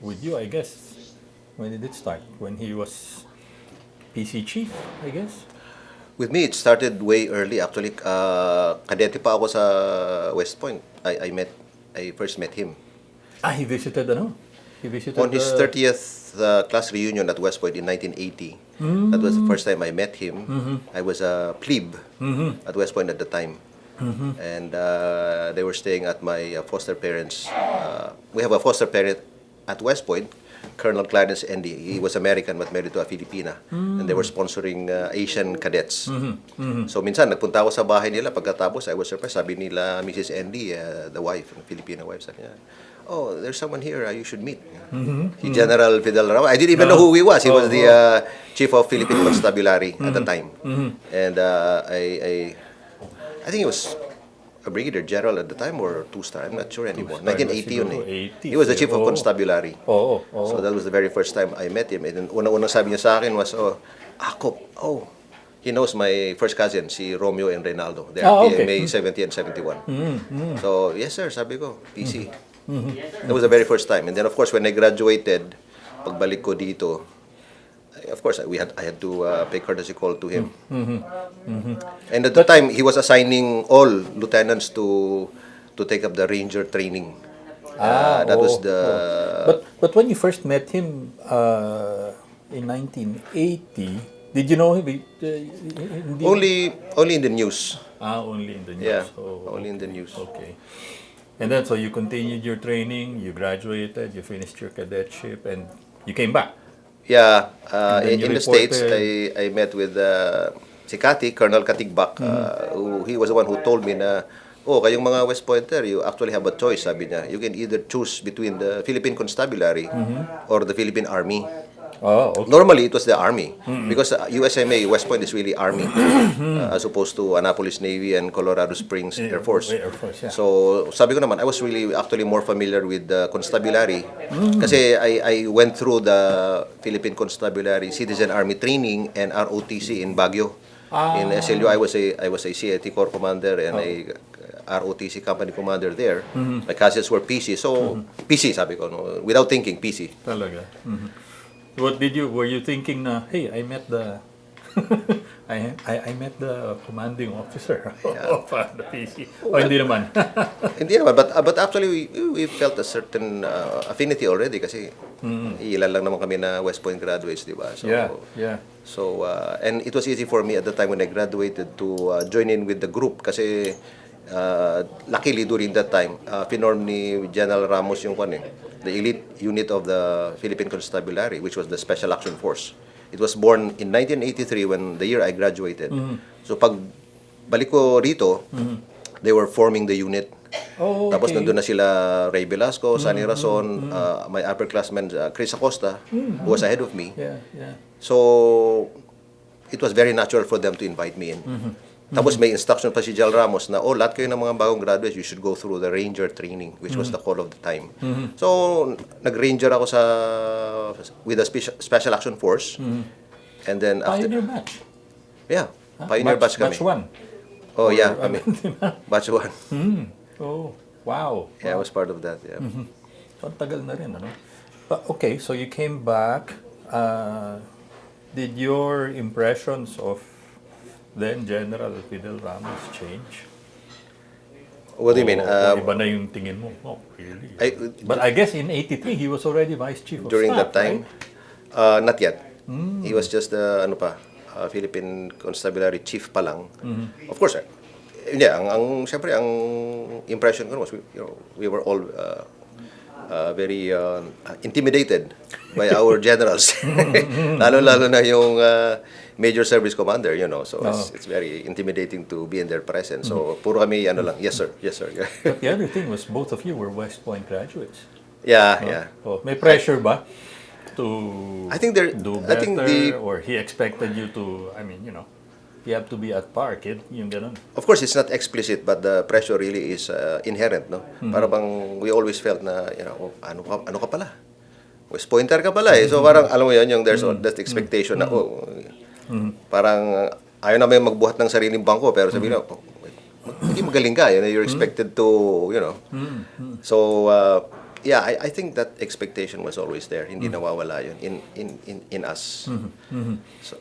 with you, I guess. When did it start? When he was PC chief, I guess? With me, it started way early. Actually, kadete pa ako sa West Point. I first met him. He visited, ano? He visited On his 30th class reunion at West Point in 1980. That was the first time I met him. I was a plebe at West Point at the time. And they were staying at my foster parents. We have a foster parent at West Point, Colonel Clarence Andy. He was American but married to a Filipina. And they were sponsoring Asian cadets. So minsan, nagpunta ako sa bahay nila. Pagkatapos, I was surprised. Sabi nila, Mrs. Andy, the wife, the Filipino wife, sabi niya, oh, there's someone here you should meet. Si General Fidel Ramos. I didn't even know who he was. He was the chief of Philippine Constabulary at the time. And I think he was a brigadier general at the time or two-star. I'm not sure anymore. 1980 yun eh. He was the chief of constabulary. So that was the very first time I met him. And then unang-unang sabi niya sa akin was, ACOP. He knows my first cousin, si Romeo and Reynaldo. They're PMA 70 and 71. So, yes sir, sabi ko, PC. That was the very first time. And then of course, when I graduated, pagbalik ko dito, of course, I had to pay courtesy call to him. And at the time, he was assigning all lieutenants to take up the ranger training. That was the. But when you first met him in 1980, did you know him? Only in the news. Only in the news. Yeah, only in the news. Okay. And then, so you continued your training, you graduated, you finished your cadetship, and you came back. Yeah, in the States, I met with si Kati, Colonel Katigbak, he was the one who told me na, kayong mga West Pointer, you actually have a choice, sabi niya. You can either choose between the Philippine Constabulary or the Philippine Army. Okay. Normally, it was the Army because USMA, West Point is really Army as opposed to Annapolis Navy and Colorado Springs Air Force. Air Force, yeah. So, sabi ko naman, I was really actually more familiar with the Constabulary kasi I went through the Philippine Constabulary Citizen Army Training and ROTC in Baguio. In SLU, I was a CIT Corps Commander and a ROTC Company Commander there. My cousins were PC. So, PC sabi ko, no? Without thinking, PC. Talaga. Were you thinking na, hey, I met the I met the commanding officer of the PC. Hindi naman. Hindi naman, but actually we felt a certain affinity already kasi ilan lang naman kami na West Point graduates, di ba? So, yeah. So, and it was easy for me at the time when I graduated to join in with the group kasi luckily during that time, pinorm ni General Ramos yung the elite unit of the Philippine Constabulary, which was the Special Action Force. It was born in 1983 when the year I graduated. So pag balik ko rito, they were forming the unit. Tapos nandun na sila Ray Velasco, Sunny Rason, my upperclassman Chris Acosta, who was ahead of me. So it was very natural for them to invite me in. Tapos may instruction pa si Jal Ramos na, lahat kayo ng mga bagong graduates, you should go through the ranger training, which was the call of the time. So, nag-ranger ako with the Special Action Force. And then after... Pioneer batch? Yeah, pioneer batch kami. Batch 1? Oh, yeah, kami. Batch 1. Oh, wow. Yeah, I was part of that, yeah. So, ang tagal na rin, ano? Okay, so you came back. Did your impressions of then General Fidel Ramos change? What do you mean? Iba na yung tingin mo. Really? But I guess in 83, he was already Vice Chief of during Staff, that time? Right? Not yet. He was just Philippine Constabulary Chief pa lang. Of course, syempre, ang impression ko was, we were all very intimidated by our generals. Lalo-lalo na yung major service commander, so it's very intimidating to be in their presence. So, puro kami, yes sir. But the other thing was both of you were West Point graduates. Yeah. May pressure ba to do better? Or he expected you to, you have to be at par, kid, yung ganun. Of course, it's not explicit, but the pressure really is inherent, no? Para bang we always felt na, ano ka pala? West Pointer ka pala eh. So parang, alam mo yun, there's that expectation na, parang ayaw namin magbuhat ng sariling bangko, pero sabihin na, hindi magaling ka, you're expected to, So, yeah, I think that expectation was always there. Hindi nawawala yun in us. So,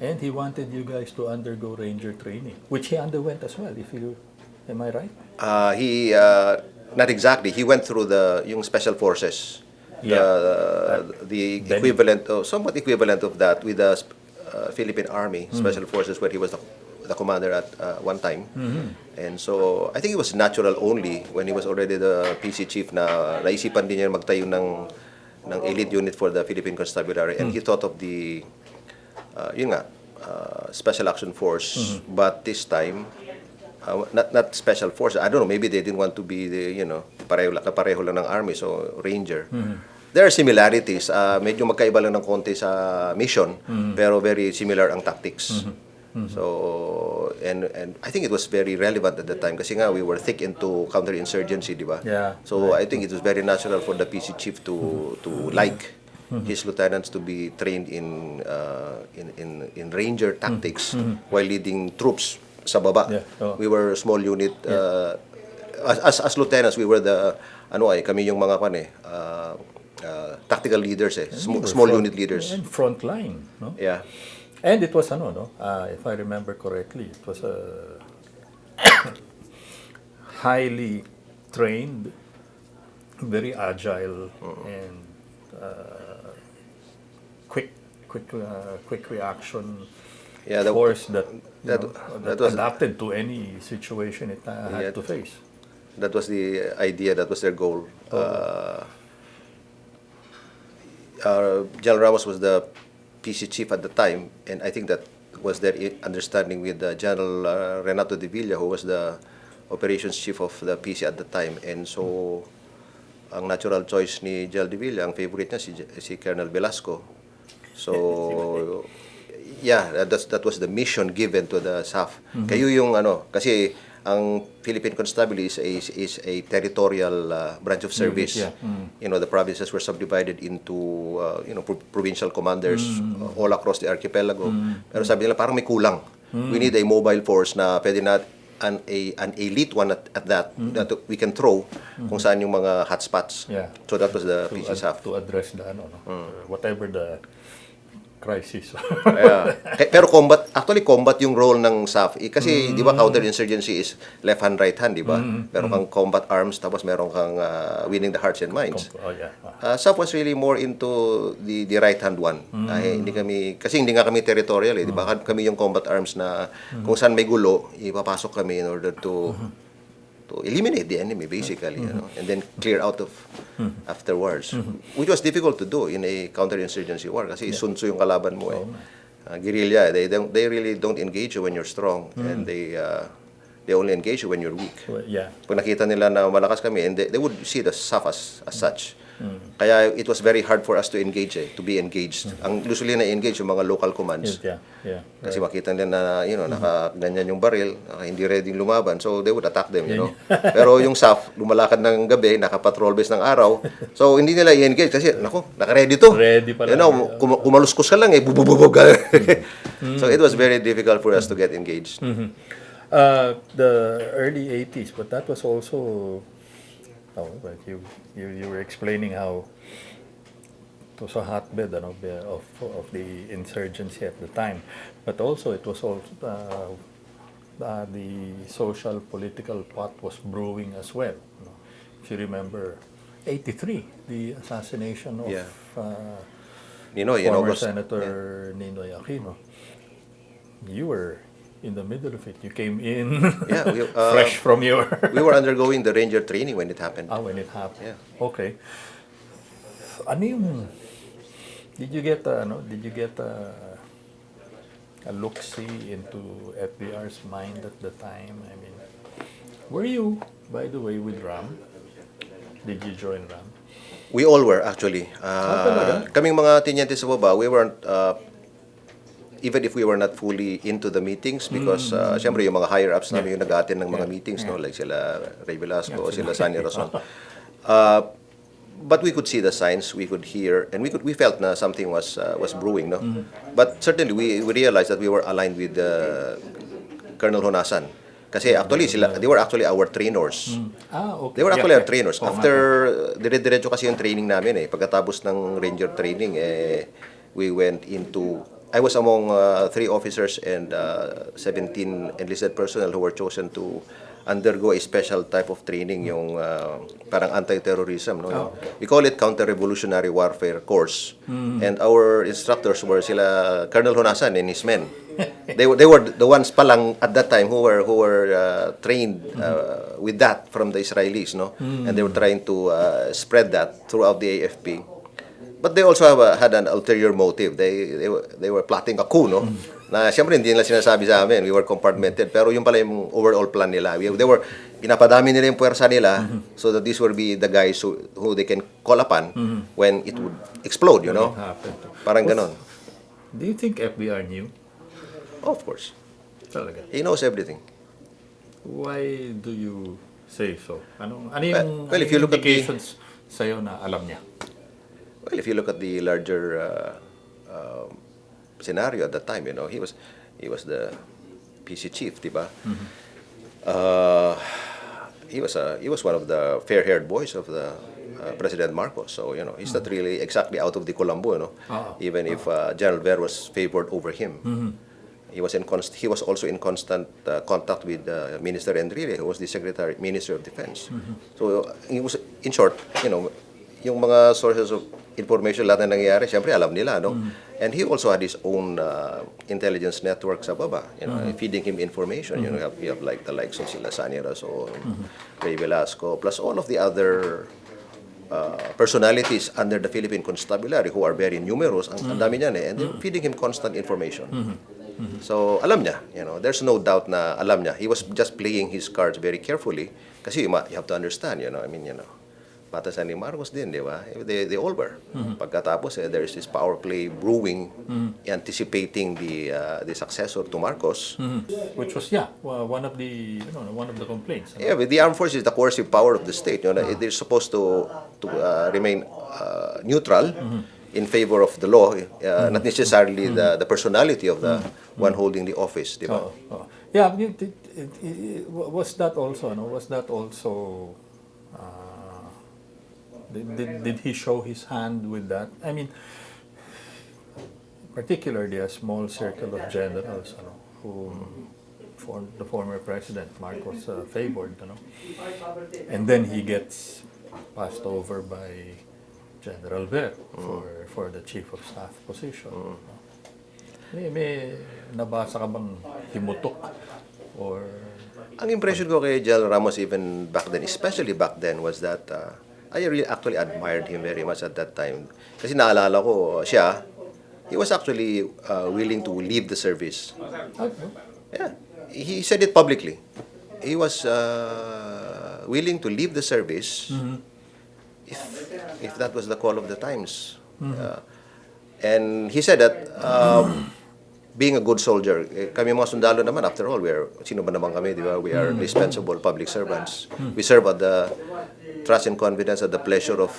And he wanted you guys to undergo ranger training, which he underwent as well, if you, am I right? he, not exactly. He went through yung special forces. The Then- equivalent, somewhat equivalent of that with the Philippine Army Special Forces, where he was the commander at one time. And so I think it was natural only when he was already the PC chief na naisipan din niya magtayo ng elite unit for the Philippine Constabulary, and he thought of the yun nga, Special Action Force, but this time not special force. I don't know, maybe they didn't want to be the, kapareho lang ng army, so ranger. There are similarities. Medyo magkaiba lang ng konti sa mission, pero very similar ang tactics. So, and I think it was very relevant at the time kasi nga we were thick into counterinsurgency, di ba? Yeah. So I think it was very natural for the PC chief to like his lieutenants to be trained in ranger tactics while leading troops sa baba. Yeah. Oh. We were a small unit. As lieutenants, we were kami yung mga tactical leaders, small unit leaders. And front line, no? Yeah. And it was if I remember correctly, it was a highly trained, very agile, and quick reaction force that was adapted to any situation it had to face. That was the idea. That was their goal. General Ramos was the PC chief at the time, and I think that was their understanding with General Renato de Villa, who was the operations chief of the PC at the time. And so, ang natural choice ni General de Villa, ang favorite niya si Colonel Velasco. So, yeah, that was the mission given to the SAF. Kayo yung kasi ang Philippine Constabulary is a territorial branch of service. Yeah. The provinces were subdivided into provincial commanders all across the archipelago. Pero sabi nila parang may kulang. We need a mobile force na pwede na an elite one at that we can throw kung saan yung mga hotspots. Yeah. So that was the PC SAF. To address the whatever the crisis. Yeah. Pero combat yung role ng SAF. Kasi di ba counterinsurgency is left hand, right hand, di ba? Meron kang combat arms, tapos meron kang winning the hearts and minds. SAF was really more into the right hand one. Kasi hindi nga kami territorial, di ba? Kami yung combat arms na kung saan may gulo, ipapasok kami in order to eliminate the enemy, basically, and then clear out of afterwards, which was difficult to do in a counterinsurgency war kasi Sun Tzu yung kalaban mo. Guerrilla, they really don't engage you when you're strong, and they only engage you when you're weak. Pag nakita nila na malakas kami, and they would see the SAF as such. Kaya it was very hard for us to engage, to be engaged. Ang usually na-engage yung mga local commands. Kasi makita nila na, naka-ganyan yung baril, hindi ready lumaban, so they would attack them, Pero yung SAF, lumalakad ng gabi, naka-patrol base ng araw, so hindi nila i-engage kasi, naka-ready to. Ready pala. Kumaluskos ka lang, bubububog. So it was very difficult for us to get engaged. The early 80s, but that was also... but you were explaining how it was a hotbed of the insurgency at the time, but also it was also the social political pot was brewing as well. If you remember, 83, the assassination of former Senator Ninoy Aquino. You were in the middle of it. You came in fresh from your... We were undergoing the ranger training when it happened. When it happened. Yeah. Okay. Did you get a look-see into FVR's mind at the time? I mean, were you, by the way, with RAM? Did you join RAM? We all were, actually. Kaming mga tinyente sa baba, we weren't... even if we were not fully into the meetings, because syempre yung mga higher-ups namin yung nag-attend ng mga meetings, like sila Ray Velasco, sila Sani Rason. But we could see the signs, we could hear, and we felt na something was brewing, no? But certainly we realized that we were aligned with Colonel Honasan. Kasi actually, they were actually our trainers. Okay. They were actually Yeah, our trainers. Tama. After, dire-diretso kasi yung training namin eh. Pagkatapos ng Ranger training, we went into, I was among 3 officers and 17 enlisted personnel who were chosen to undergo a special type of training, yung parang anti-terrorism. No? We call it counter-revolutionary warfare course. And our instructors were sila Colonel Honasan and his men. They were the ones palang at that time who were trained with that from the Israelis, no? And they were trying to spread that throughout the AFP. But they also had an ulterior motive. They were plotting a coup, no? Na siyempre hindi nila sinasabi sa amin. We were compartmented. Pero yung pala yung overall plan nila. They were pinapadami nila yung puwersa nila so that these will be the guys who they can call upon when it would explode, you know? Parang ganon. Do you think FVR knew? Of course. Talaga. He knows everything. Why do you say so? Ano yung Well, if you look at the- indications sa'yo na alam niya? Well, if you look at the larger scenario at that time, you know, he was the PC chief, di ba? He was one of the fair-haired boys of the President Marcos. So, you know, he's not really exactly out of the Colombo, you know. Even if General Ver was favored over him. He was also in constant contact with Minister Enrile, who was the Minister of Defense. So, he was, in short, you know, yung mga sources of information, lahat na nangyayari, syempre alam nila, no? And he also had his own intelligence network sa baba, you know, feeding him information. You know, you have like the likes of sila Sani Rason, Ray Velasco, plus all of the other personalities under the Philippine Constabulary who are very numerous. Ang dami niyan eh, and they're feeding him constant information. So, alam niya, you know, there's no doubt na alam niya. He was just playing his cards very carefully kasi you have to understand, you know, I mean, you know, Matasan ni Marcos din, di ba? They all were. Pagkatapos, there is this power play brewing, anticipating the successor to Marcos. Which was, one of the complaints. Yeah, but the armed forces is the coercive power of the state. You know, they're supposed to remain neutral in favor of the law, not necessarily the personality of the one holding the office, di ba? Yeah, was that also, did he show his hand with that? I mean, particularly a small circle of generals, whom the former president Marcos favored, and then he gets passed over by General Ver for the chief of staff position. May nabasa ka bang himutok or? Ang impression ko kay General Ramos even back then, especially back then, was that I really actually admired him very much at that time. Kasi naalala ko, he was actually willing to leave the service. Yeah, he said it publicly. He was willing to leave the service if that was the call of the times. And he said that being a good soldier, kami mga sundalo naman, after all, sino ba naman kami, di ba? We are dispensable public servants. We serve at the trust and confidence at the pleasure of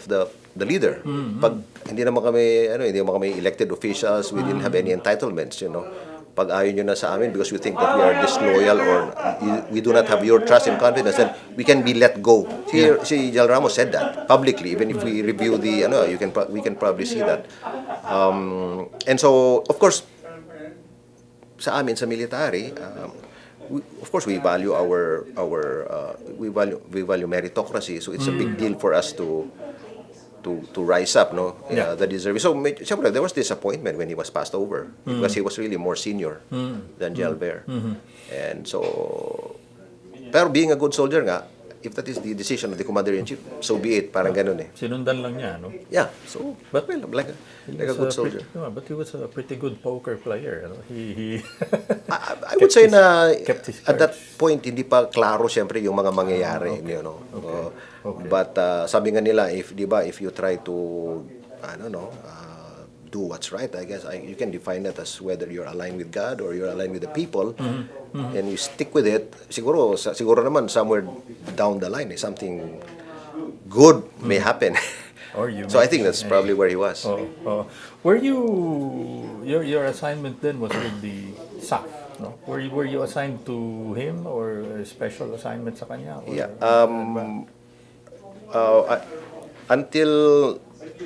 the leader. Pag hindi naman kami elected officials, we didn't have any entitlements, you know. Pag ayaw nyo na sa amin because we think that we are disloyal or we do not have your trust and confidence, then we can be let go. Si General Ramos said that publicly. Even if we review we can probably see that. And so, of course, sa amin sa military, of course we value we value meritocracy, so it's a big deal for us to rise up, the deserving. So syempre there was disappointment when he was passed over because he was really more senior than General Ver. And so, pero being a good soldier nga, if that is the decision of the Commander-in-Chief, so be it. Parang ganun eh. Sinundan lang niya, no? Yeah. So, but well, like a good soldier. But he was a pretty good poker player. He I would say na kept his at that cards. point hindi pa klaro siyempre yung mga mangyayari, you know. But sabi nga nila if you try to do what's right, I guess you can define it as whether you're aligned with God or you're aligned with the people, and you stick with it. Siguro naman somewhere down the line, something good may happen. So I think that's probably where he was. Were you your assignment then was with the SAF? No? Were you assigned to him or a special assignment sa kanya? Or, Yeah. Until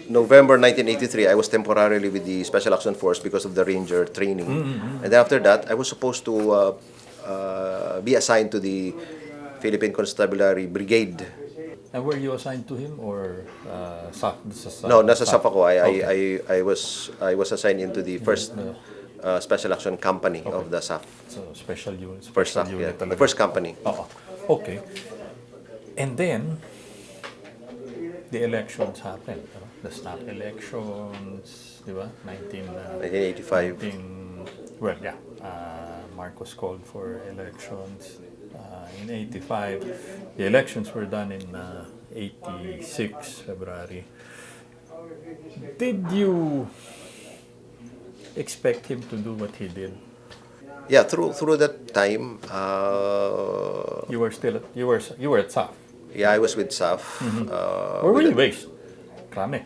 November 1983, I was temporarily with the Special Action Force because of the Ranger training. And then after that, I was supposed to be assigned to the Philippine Constabulary Brigade. And were you assigned to him or SAF? No, nasa SAF? SAF ako. Okay. I was assigned into the first Special Action Company of the SAF. So, special unit. First Special SAF, unit yeah. The talaga. first company. Oo. Okay. And then, the elections happened. The snap elections, di ba? 1985. Well, yeah. Marcos called for elections in 85. The elections were done in 86, February. Did you expect him to do what he did? Yeah, through that time, You were at SAF. yeah, I was with SAF. Where were you based? Krame,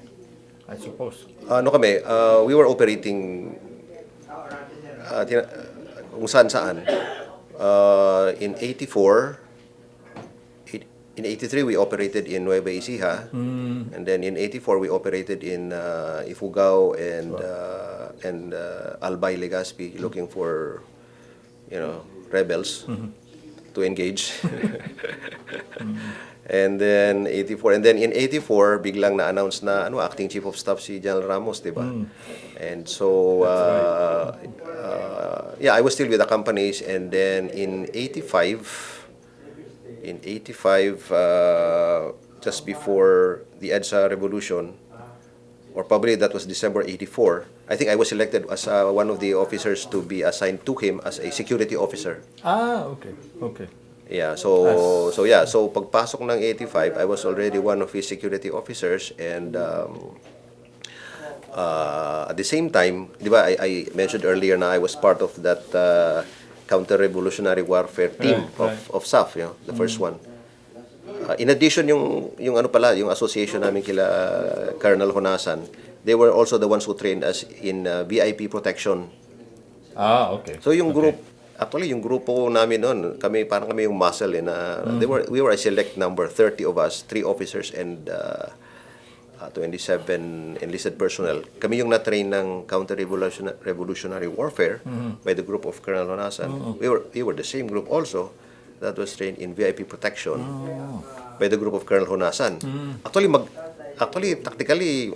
I suppose. Ano kami, we were operating kung saan-saan. In 84, in 83 we operated in Nueva Ecija, and then in 84 we operated in Ifugao and Albay, Legazpi, looking for rebels to engage. And then 84, and then in 84 biglang na-announce na acting chief of staff si General Ramos, di ba? And so yeah, I was still with the companies, and then in 85 just before the EDSA revolution, or probably that was December 84, I think I was selected as one of the officers to be assigned to him as a security officer. Okay. Yeah, so pagpasok ng 85, I was already one of his security officers, and at the same time, di ba, I mentioned earlier na I was part of that counter-revolutionary warfare team of SAF, the first one. In addition, yung association namin kila Colonel Honasan, they were also the ones who trained us in VIP protection. Okay. So yung group, actually yung grupo namin noon, parang kami yung muscle we were a select number, 30 of us, 3 officers and 27 enlisted personnel. Kami yung na-train ng counter-revolutionary warfare by the group of Colonel Honasan. We were the same group also that was trained in VIP protection by the group of Colonel Honasan. Actually, tactically,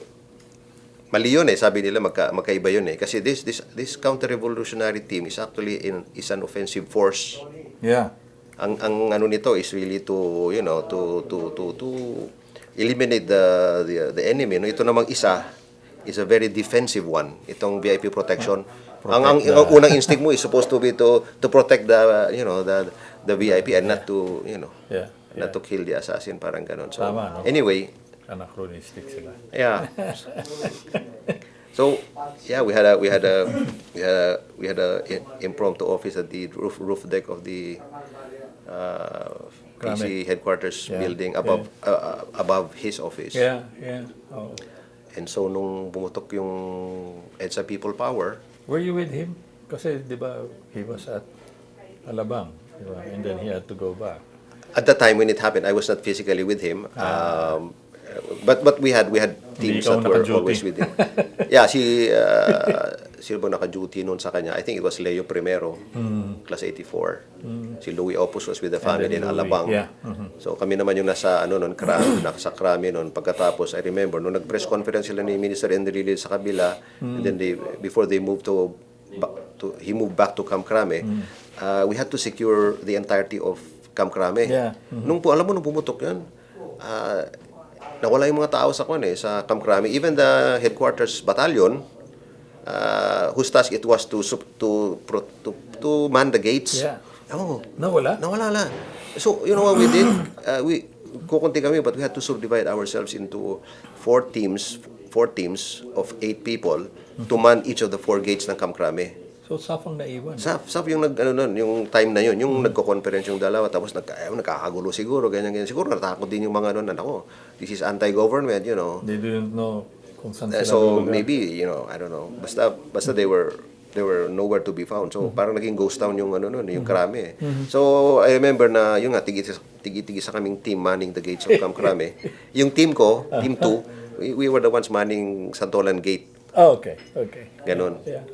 mali yun sabi nila magkaiba yun kasi this counter-revolutionary team is actually is an offensive force. Yeah. Ang ano nito is really to to eliminate the enemy. Ito namang isa is a very defensive one. Itong VIP protection. Ang unang instinct mo is supposed to be to protect the VIP and not to not to kill the assassin, parang ganon. So Tama, no? anyway, Anachronistic sila. yeah. So yeah, we had a impromptu office at the roof deck of the PC headquarters building above his office. Yeah. Oh. And so nung bumutok yung EDSA People Power, Were you with him? Kasi, di ba, he was at Alabang, di ba? And then he had to go back. at that time when it happened, I was not physically with him. But we had teams that were always with him. Yeah, sino ba naka-duty noon sa kanya? I think it was Leo Primero, class 84. Si Louis Opus was with the family in Alabang. Yeah. So kami naman yung nasa nasa Krami noon. Pagkatapos, I remember, nung nag-press conference sila ni Minister Enrile sa kabila, and then before they moved he moved back to Camp Crame, we had to secure the entirety of Camp Crame. Yeah. Nung bumutok yun, nawala yung mga tao sa sa Camp Crame. Even the headquarters battalion, whose task it was to man the gates. Yeah. Oh, Nawala? nawala. So, you know what we did? Kukunti kami, but we had to subdivide ourselves into four teams of 8 people to man each of the 4 gates ng Camp Crame. So, safang naiwan. Saf yung yung time na yun, yung nagko-conference yung dalawa, tapos nakakagulo siguro, ganyan. Siguro natakot din yung mga this is anti-government, They didn't know kung saan sila so lulugar. maybe, I don't know. Basta they were they were nowhere to be found. So parang naging ghost town yung ano nun, yung Krame. So I remember na yung nga tigi-tigi sa kaming team manning the gates of Camp Krame. Yung team ko, team 2, we were the ones manning Santolan Gate. Oh, okay. Ganon. Yeah.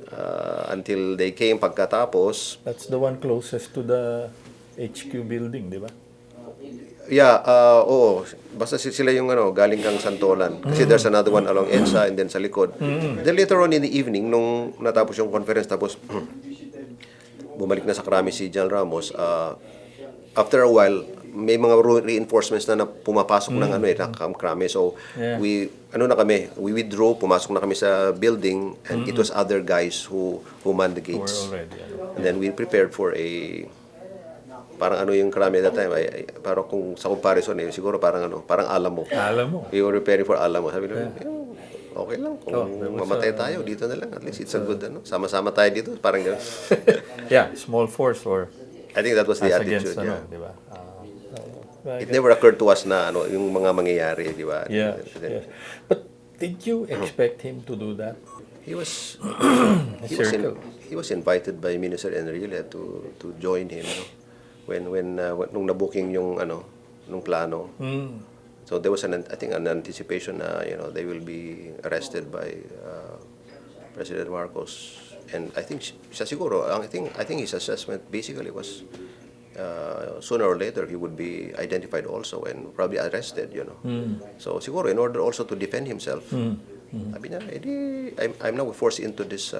Until they came pagkatapos. That's the one closest to the HQ building, di ba? Yeah, oo. Basta sila yung galing kang Santolan. Kasi there's another one along EDSA and then sa likod. Then later on in the evening, nung natapos yung conference, tapos bumalik na sa Krame si General Ramos, after a while, may mga reinforcements na pumapasok ng na Camp Krame. So, Yeah. we withdrew, pumasok na kami sa building, and it was other guys who manned the Or gates. already. And then we prepared for parang yung Krame at that time, parang kung sa comparison, siguro parang Alamo. Alam mo. We were preparing for Alamo. Sabi namin, okay lang, kung there was mamatay tayo, dito na lang. At least it's a good, sama-sama tayo dito. Parang gano'n. Yeah, small force or I think that was the as attitude. against, Yeah. di ba? It never occurred to us na yung mga mangyayari, di ba? Yeah. But did you expect him to do that? He was Circle. he was invited by Minister Enrile to join him, when nung na-booking yung nung plano. So there was I think an anticipation na they will be arrested by President Marcos, and I think siya siguro I think his assessment basically was sooner or later he would be identified also and probably arrested, So siguro in order also to defend himself, sabi niya, I'm now forced into this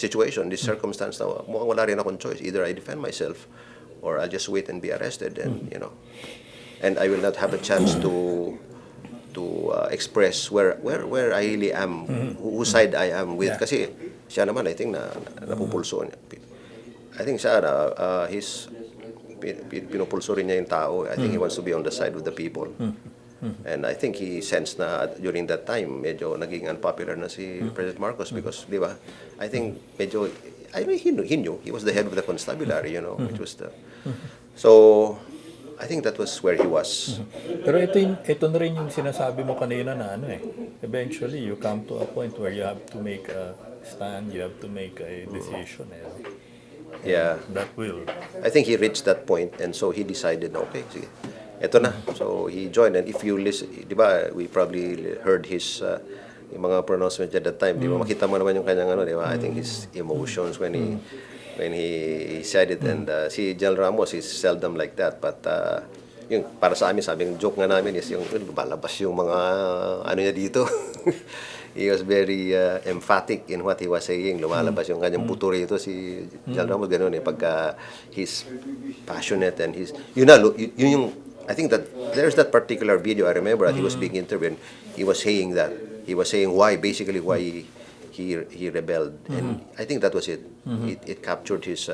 situation, this circumstance na mukhang wala rin akong choice. Either I defend myself or I'll just wait and be arrested, and and I will not have a chance to express where I really am, whose side I am with. Kasi siya naman, I think napupulso niya. I think siya pinupulso rin niya yung tao. I think he wants to be on the side of the people. And I think he sensed na during that time medyo naging unpopular na si President Marcos because, di ba? I think medyo he knew he was the head of the constabulary, which was the so I think that was where he was. Pero ito na rin yung sinasabi mo kanina na eventually you come to a point where you have to make a stand, you have to make a decision. Yeah. That will. I think he reached that point, and so he decided, okay, sige, eto na. So he joined, and if you listen, di ba, we probably heard his yung mga pronouncement at that time. Di ba, makita mo naman yung kanyang di ba? I think his emotions when he said it, and si General Ramos is seldom like that, but yung para sa amin, sabing joke nga namin is yung balabas yung mga niya dito. He was very emphatic in what he was saying. Lumalabas yung kanyang buto rito si General Ramos, gano'n pagka he's passionate and he's I think that there's that particular video I remember that he was being interviewed. He was saying why he rebelled, and I think that was it. It captured his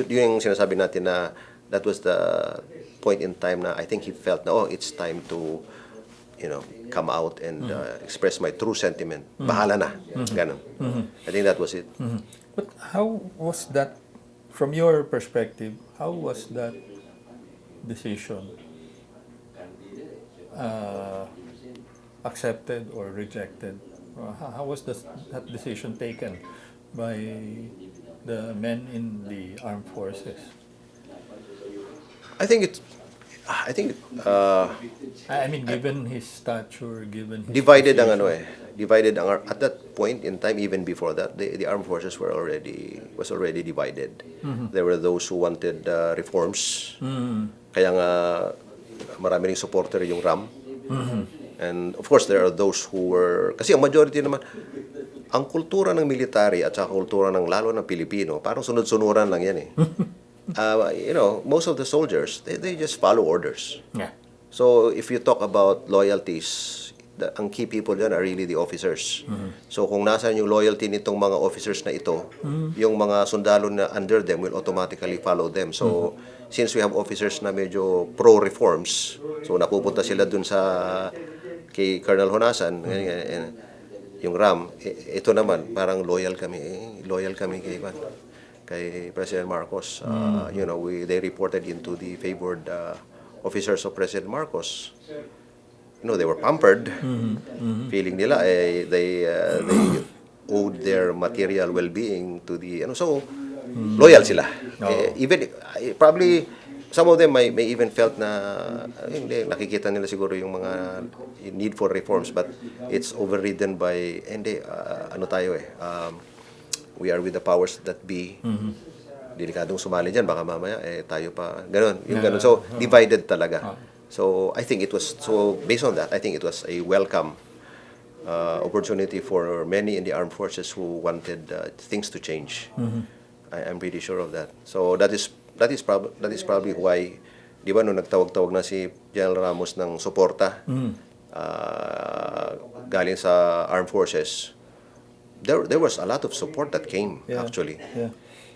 yung sinasabi natin na that was the point in time na I think he felt na it's time to come out and express my true sentiment. Bahala na. Ganun. I think that was it. But how was that, from your perspective, how was that decision accepted or rejected? How was that decision taken by the men in the armed forces? I think I mean, given his stature, given his divided position. divided at that point in time, even before that, the armed forces was already divided. There were those who wanted reforms. Kaya nga marami ring supporter yung RAM. And of course there are those who were, kasi ang majority naman ang kultura ng military at saka kultura ng lalo ng Pilipino, parang sunod-sunuran lang yan most of the soldiers, they just follow orders. Yeah. So if you talk about loyalties, ang key people dyan are really the officers. So kung nasaan yung loyalty nitong mga officers na ito, yung mga sundalo na under them will automatically follow them. So since we have officers na medyo pro-reforms, so napupunta sila dun kay Colonel Honasan, yung RAM, ito naman, parang loyal kami kay President Marcos. They reported into the favored officers of President Marcos. They were pampered. Feeling nila owed their material well-being to the so loyal sila. Even probably some of them may even felt na hindi, nakikita nila siguro yung mga need for reforms, but it's overridden by hindi, ano tayo we are with the powers that be. Delikadong sumali dyan, baka mamaya tayo pa ganun, yung ganun. So divided talaga. So I think it was, so based on that, I think it was a welcome opportunity for many in the armed forces who wanted things to change. I'm pretty sure of that. So that is probably why, di ba, nung nagtawag-tawag na si General Ramos ng suporta galing sa armed forces, there was a lot of support that came actually.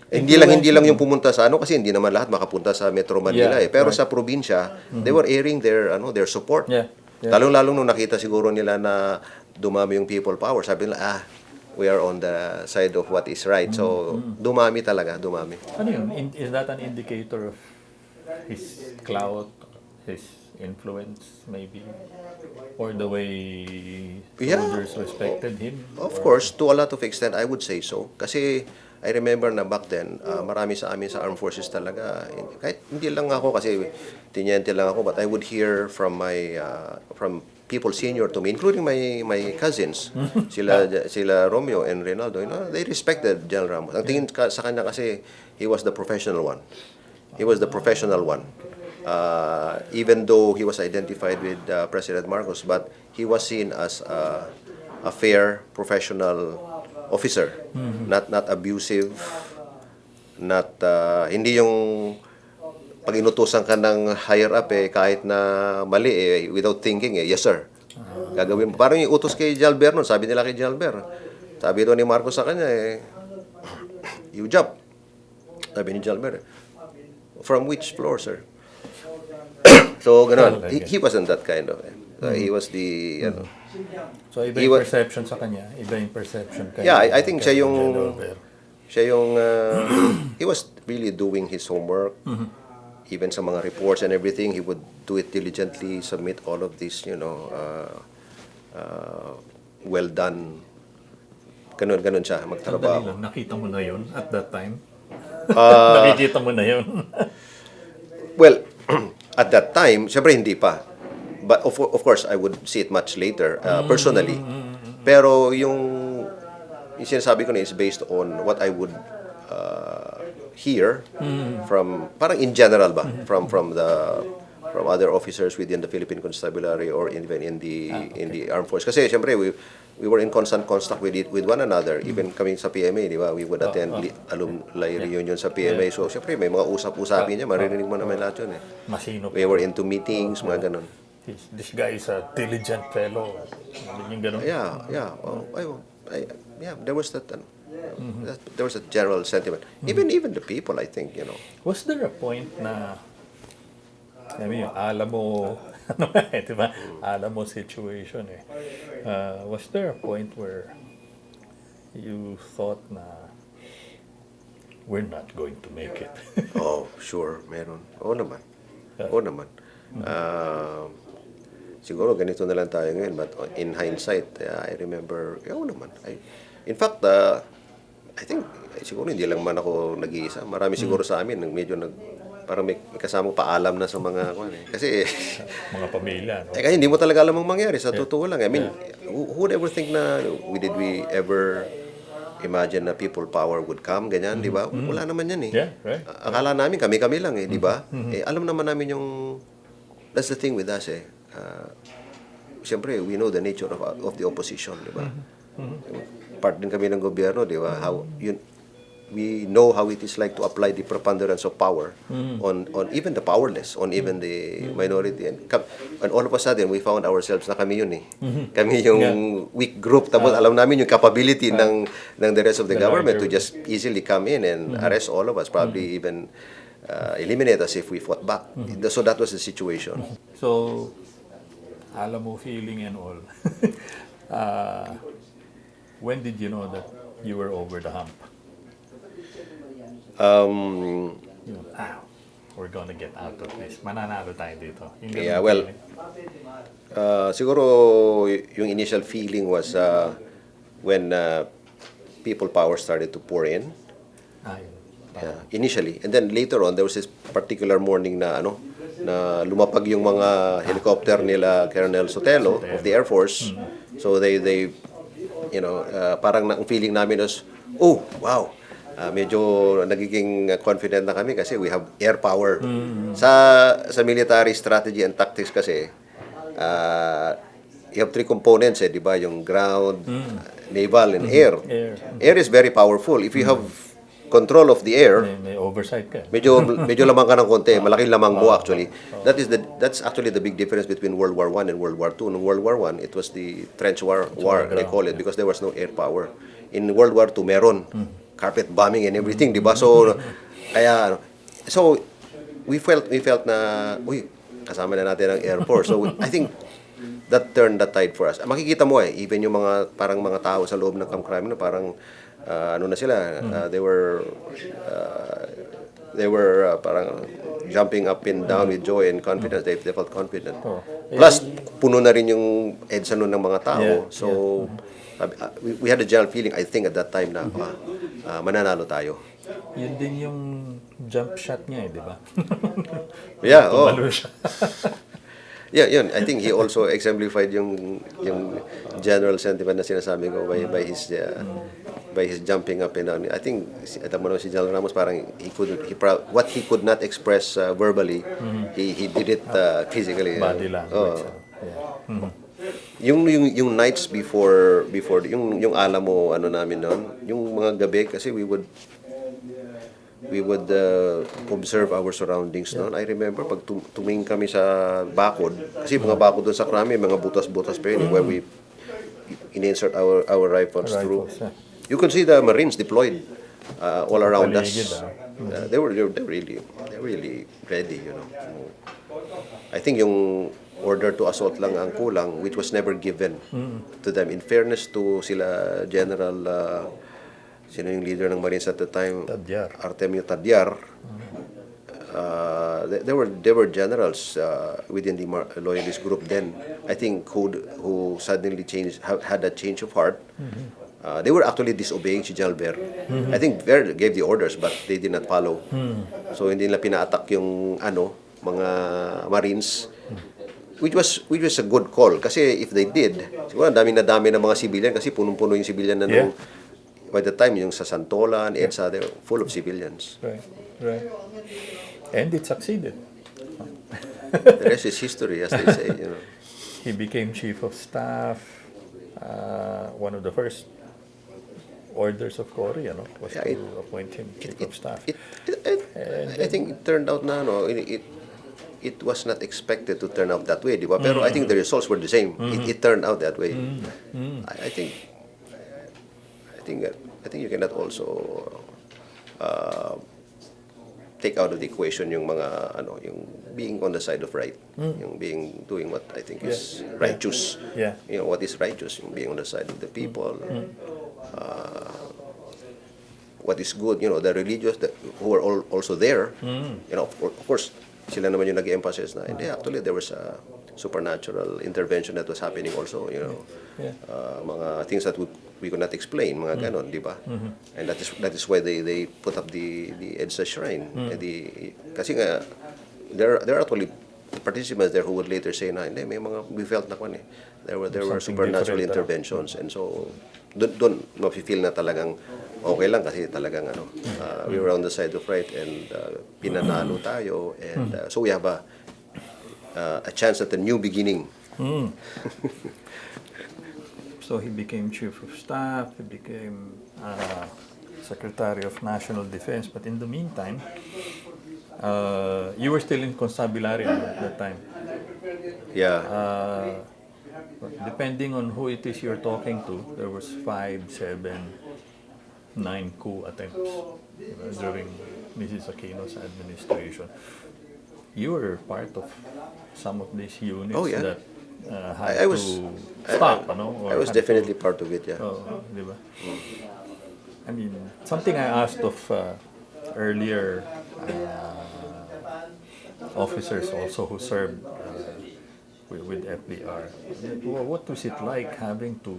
Hindi lang yung pumunta sa kasi hindi naman lahat makapunta sa Metro Manila pero sa probinsya, they were airing their support. Lalong-lalong nung nakita siguro nila na dumami yung people power, sabi nila, we are on the side of what is right. So dumami talaga, dumami. Ano yun? Is that an indicator of his clout, his influence maybe, or the way soldiers respected him? Of course, to a lot of extent, I would say so. Kasi I remember na back then, marami sa amin sa armed forces talaga, kahit hindi lang ako kasi tinyente lang ako, but I would hear from my from people senior to me, including my cousins, sila Romeo and Reynaldo, they respected General Ramos. Ang tingin sa kanya kasi, he was the professional one. He was the professional one. Even though he was identified with President Marcos, but he was seen as a fair, professional officer, not abusive, not hindi yung pag inutusan ka ng higher up kahit na mali without thinking yes sir, gagawin mo. Parang yung utos kay Jalber nun, sabi nila kay Jalber, sabi doon ni Marcos sa kanya you jump, sabi ni Jalber, from which floor sir? So ganun, he wasn't that kind of he was the so iba yung perception sa kanya, iba yung perception kay I think siya yung he was really doing his homework. Even sa mga reports and everything, he would do it diligently, submit all of this, well done. Ganun siya magtrabaho. Lang, nakita mo na yun at that time? Nakikita mo na yun? Well, at that time, syempre hindi pa. But of course, I would see it much later, personally. Pero yung sinasabi ko na is based on what I would hear from, parang in general ba, from other officers within the Philippine Constabulary or even in the armed force. Kasi syempre we were in constant contact with one another. Even kami sa PMA, di ba? We would attend alumni reunion sa PMA. So syempre may mga usap-usapin niya, maririnig mo naman lahat yun Masino. We were into meetings, mga ganun. This guy is a diligent fellow. Yung ganun. There was that. There was a general sentiment. Even the people, I think, Was there a point na, yung alam mo, di ba? Alam mo situation was there a point where you thought na we're not going to make it? Oh, sure, meron. Oo naman. Siguro ganito na lang tayo ngayon, but in hindsight, I remember, naman. In fact, I think, siguro hindi lang man ako nag-iisa. Marami siguro sa amin, medyo parang may kasamang paalam na sa mga, kasi, mga pamilya, no? Kasi hindi mo talaga alam ang mangyari, sa totoo lang. I mean, who would ever think na, did we ever imagine na people power would come, ganyan, di ba? Wala naman yan Right. Akala namin, kami lang di ba? Alam naman namin that's the thing with us siyempre, we know the nature of the opposition, di ba? Part din kami ng gobyerno, di ba? We know how it is like to apply the preponderance of power on even the powerless, on even the minority. And all of a sudden, we found ourselves na kami yun Kami yung weak group. Tapos alam namin yung capability ng the rest of the government to just easily come in and arrest all of us, probably even eliminate us if we fought back. So that was the situation. So, alam mo feeling and all. When did you know that you were over the hump? We're gonna get out of this. Mananalo tayo dito. Siguro yung initial feeling was when people power started to pour in. Ah, yun. Initially, and then later on there was this particular morning na na lumapag yung mga helicopter nila Colonel Sotelo of the Air Force. So they parang ang feeling namin is, oh wow, medyo nagiging confident na kami kasi we have air power. Sa military strategy and tactics kasi you have three components, di ba? Yung ground, naval, and air. Air is very powerful. If you have control of the air, May oversight ka. medyo lamang ka ng konti, malaking lamang mo actually. That's actually the big difference between World War I and World War II. In World War I, it was the trench war they call it, because there was no air power. In World War II, meron carpet bombing and everything, di ba? So we felt na kasama na natin ang Air Force. So I think that turned the tide for us. Makikita mo even yung mga parang mga tao sa loob ng Camp Crime na parang na sila, they were parang jumping up and down with joy and confidence. They felt confident. Plus, puno na rin yung EDSA nun ng mga tao. So, we had a general feeling, I think, at that time na mananalo tayo. Yun din yung jump shot niya di ba? Yeah, Tumalo siya. Yeah, yun. I think he also exemplified yung general sentiment na sinasabi ko by his jumping up and down. I think alam mo naman si General Ramos, parang what he could not express verbally, he did it physically. Body language. Yung nights before yung alam mo namin noon, yung mga gabi kasi we would observe our surroundings noon. I remember pag tumingin kami sa bakod, kasi mga bakod doon sa Krami, mga butas-butas pa yun, where we insert our rifles through. You can see the Marines deployed all around us. They were really ready, I think yung order to assault lang ang kulang, which was never given to them. In fairness to sila General sino yung leader ng Marines at the time? Tadyar. Artemio Tadyar. There were generals within the loyalist group then, I think, who suddenly had a change of heart. They were actually disobeying si General Ver. I think Ver gave the orders, but they did not follow. So hindi nila pina-attack yung mga Marines, which was a good call. Kasi if they did, siguro dami na mga civilian, kasi punong-puno yung civilian na by the time yung sa Santolan, EDSA, they were full of civilians. Right. And it succeeded. The rest is history, as they say. He became chief of staff. One of the first orders of Cory, was to appoint him chief of staff. I think it turned out na it was not expected to turn out that way, di ba? Pero I think the results were the same. It turned out that way. I think you cannot also take out of the equation yung mga yung being on the side of right, yung doing what I think is righteous. What is righteous, yung being on the side of the people. What is good, the religious who are also there. Of course, sila naman yung nag-emphasize na hindi, actually there was a supernatural intervention that was happening also, mga things that we could not explain, mga ganon, di ba? And that is why they put up the EDSA shrine. Kasi nga there are actually participants there who would later say na hindi, may mga we felt na there were supernatural interventions, and so doon mafe-feel na talagang okay lang kasi talagang we were on the side of right, and pinanalo tayo, and so we have a chance at a new beginning. So he became chief of staff, he became Secretary of National Defense, but in the meantime, you were still in Constabulary at that time. Yeah. Depending on who it is you're talking to, there was 5, 7, 9 coup attempts during Mrs. Aquino's administration. You were part of some of these units that had I was, to stop, or I was had definitely part of it, yeah. di ba? I mean, something I asked of earlier officers also who served with FVR. What was it like having to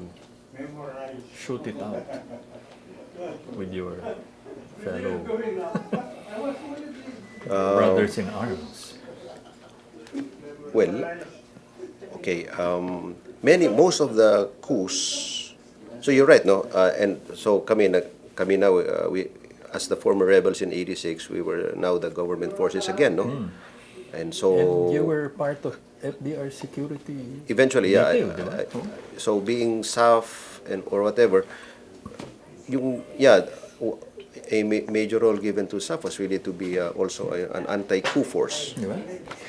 shoot it out? with your fellow brothers in arms? Well, okay. Most of the coups. So you're right, no? And so kami now, we as the former rebels in '86, we were now the government forces again, no? And so And you were part of FVR security. eventually, yeah. detail, di ba? So being SAF and or whatever, yung a major role given to SAF was really to be also an anti-coup force Di ba?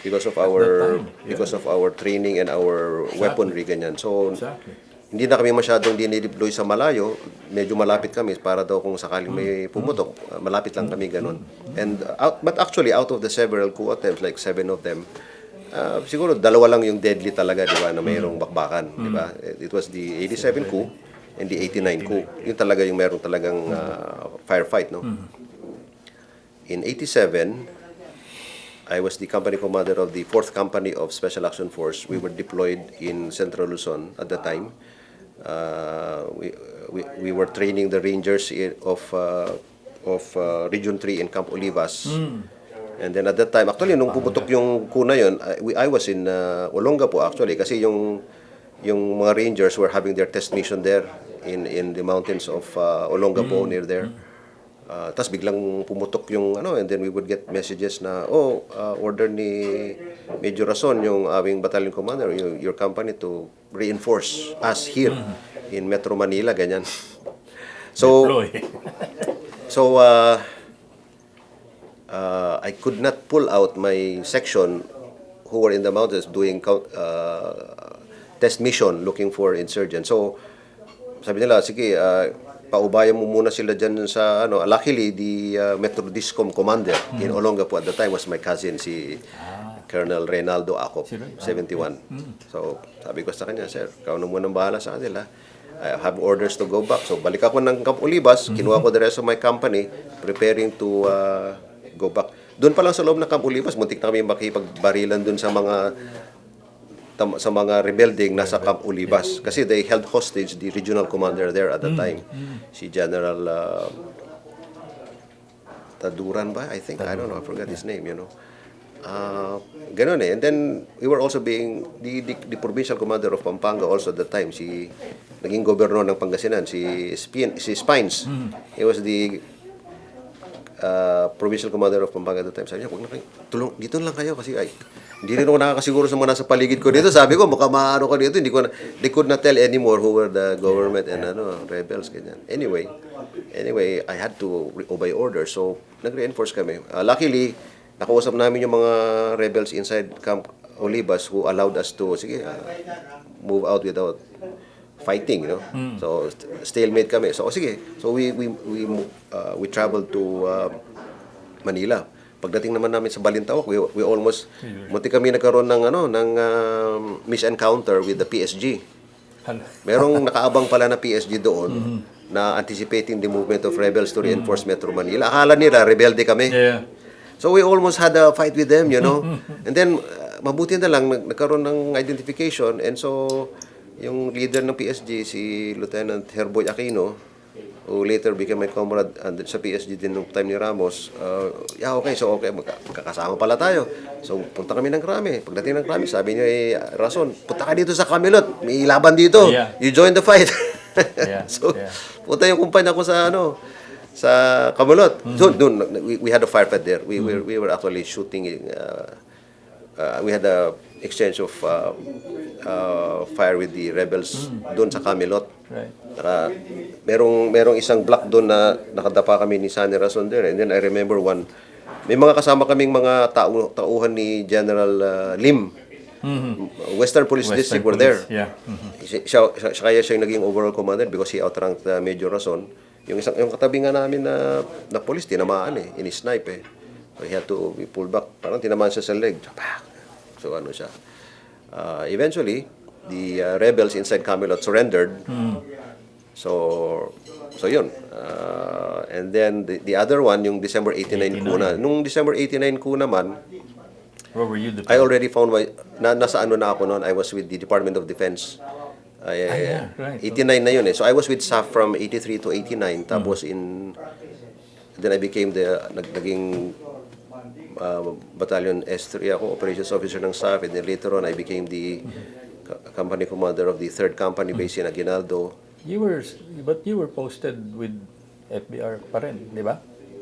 because of that our time, yeah. because of our training and our weaponry ganyan. So Exactly. hindi na kami masyadong dinideploy sa malayo, medyo malapit kami para daw kung sakaling may pumutok, malapit lang kami ganun. And but actually out of the several coup attempts, like 7 of them, siguro dalawa lang yung deadly talaga, di ba, na mayroong bakbakan, di ba? It was the 87 coup and the 89 coup. Yun talaga yung mayroong talagang firefight, no? In 87, I was the company commander of the 4th Company of Special Action Force. We were deployed in Central Luzon at the time. We were training the Rangers of Region 3 in Camp Olivas. And then at that time, actually, nung pumutok yung kuna yun, I was in Olongapo actually, kasi yung mga Rangers were having their test mission there in the mountains of Olongapo near there. Tapos biglang pumutok yung and then we would get messages na order ni Major Rason, yung aming battalion commander, your company to reinforce us here in Metro Manila, ganyan. So Deploy. so I could not pull out my section who were in the mountains doing test mission looking for insurgents. So sabi nila, sige, paubayan mo muna sila dyan sa luckily the Metro Discom commander in Olongapo at the time was my cousin, si Colonel Reynaldo ACOP, 71. So sabi ko sa kanya, sir, ikaw na muna bahala sa kanila. I have orders to go back. So balik ako ng Camp Olivas, kinuha ko the rest of my company, preparing to go back. Doon pa lang sa loob ng Camp Olivas, muntik na kami makipagbarilan doon sa mga rebelding nasa Camp Olivas kasi they held hostage the regional commander there at the time, si General Taduran ba, I think, I don't know, I forgot his name, ganun and then we were also being the provincial commander of Pampanga also at the time, naging gobernador ng Pangasinan, si Spines. He was the provincial commander of Pampanga at the time. Sabi niya, huwag na kayo, dito lang kayo kasi hindi rin ako nakakasiguro sa mga nasa paligid ko dito. Sabi ko, mukhang maano ka dito. They could not tell anymore who were the government and rebels, ganyan. Anyway, I had to obey orders. So, nag-reinforce kami. Luckily, nakausap namin yung mga rebels inside Camp Olivas who allowed us to, move out without fighting, So stalemate kami. So sige. So we traveled to Manila. Pagdating naman namin sa Balintawak, we almost munti kami nagkaroon ng misencounter with the PSG. Merong nakaabang pala na PSG doon na anticipating the movement of rebels to reinforce Metro Manila. Akala nila rebelde kami. Yeah. So we almost had a fight with them, And then mabuti na lang nagkaroon ng identification, and so yung leader ng PSG, si Lieutenant Herboy Aquino, who later became my comrade sa PSG din nung time ni Ramos, okay, magkakasama pala tayo. So, punta kami ng Krami. Pagdating ng Krami, sabi niya, Rason, punta ka dito sa Camilot. May laban dito. Yeah. You join the fight. So, Yeah. punta yung kumpanya ko sa Camilot. So, we had a firefight there. We were actually shooting. We had a exchange of fire with the rebels doon sa Camilot. Right. Merong isang block doon na nakadapa kami ni Sunny Rason there. And then I remember may mga kasama kaming mga tauhan ni General Lim. Western Police District were there. Yeah. Kaya siya yung naging overall commander because he outranked Major Rason. Yung katabi nga namin na police, tinamaan ini-snipe So he had to be pulled back. Parang tinamaan siya sa leg. So siya. Eventually, the rebels inside Camilot surrendered. So yun. And then the other one, yung December 89 coup na. Nung December 89 coup naman, Where were you? I already found nasa na ako noon. I was with the Department of Defense. yeah, right. 89 na yun eh. So I was with SAF from 83 to 89. Tapos then I became naging Battalion S3 ako, Operations Officer ng SAF. And then later on, I became the company commander of the 3rd Company based in Aguinaldo. But you were posted with FBR pa rin, di ba?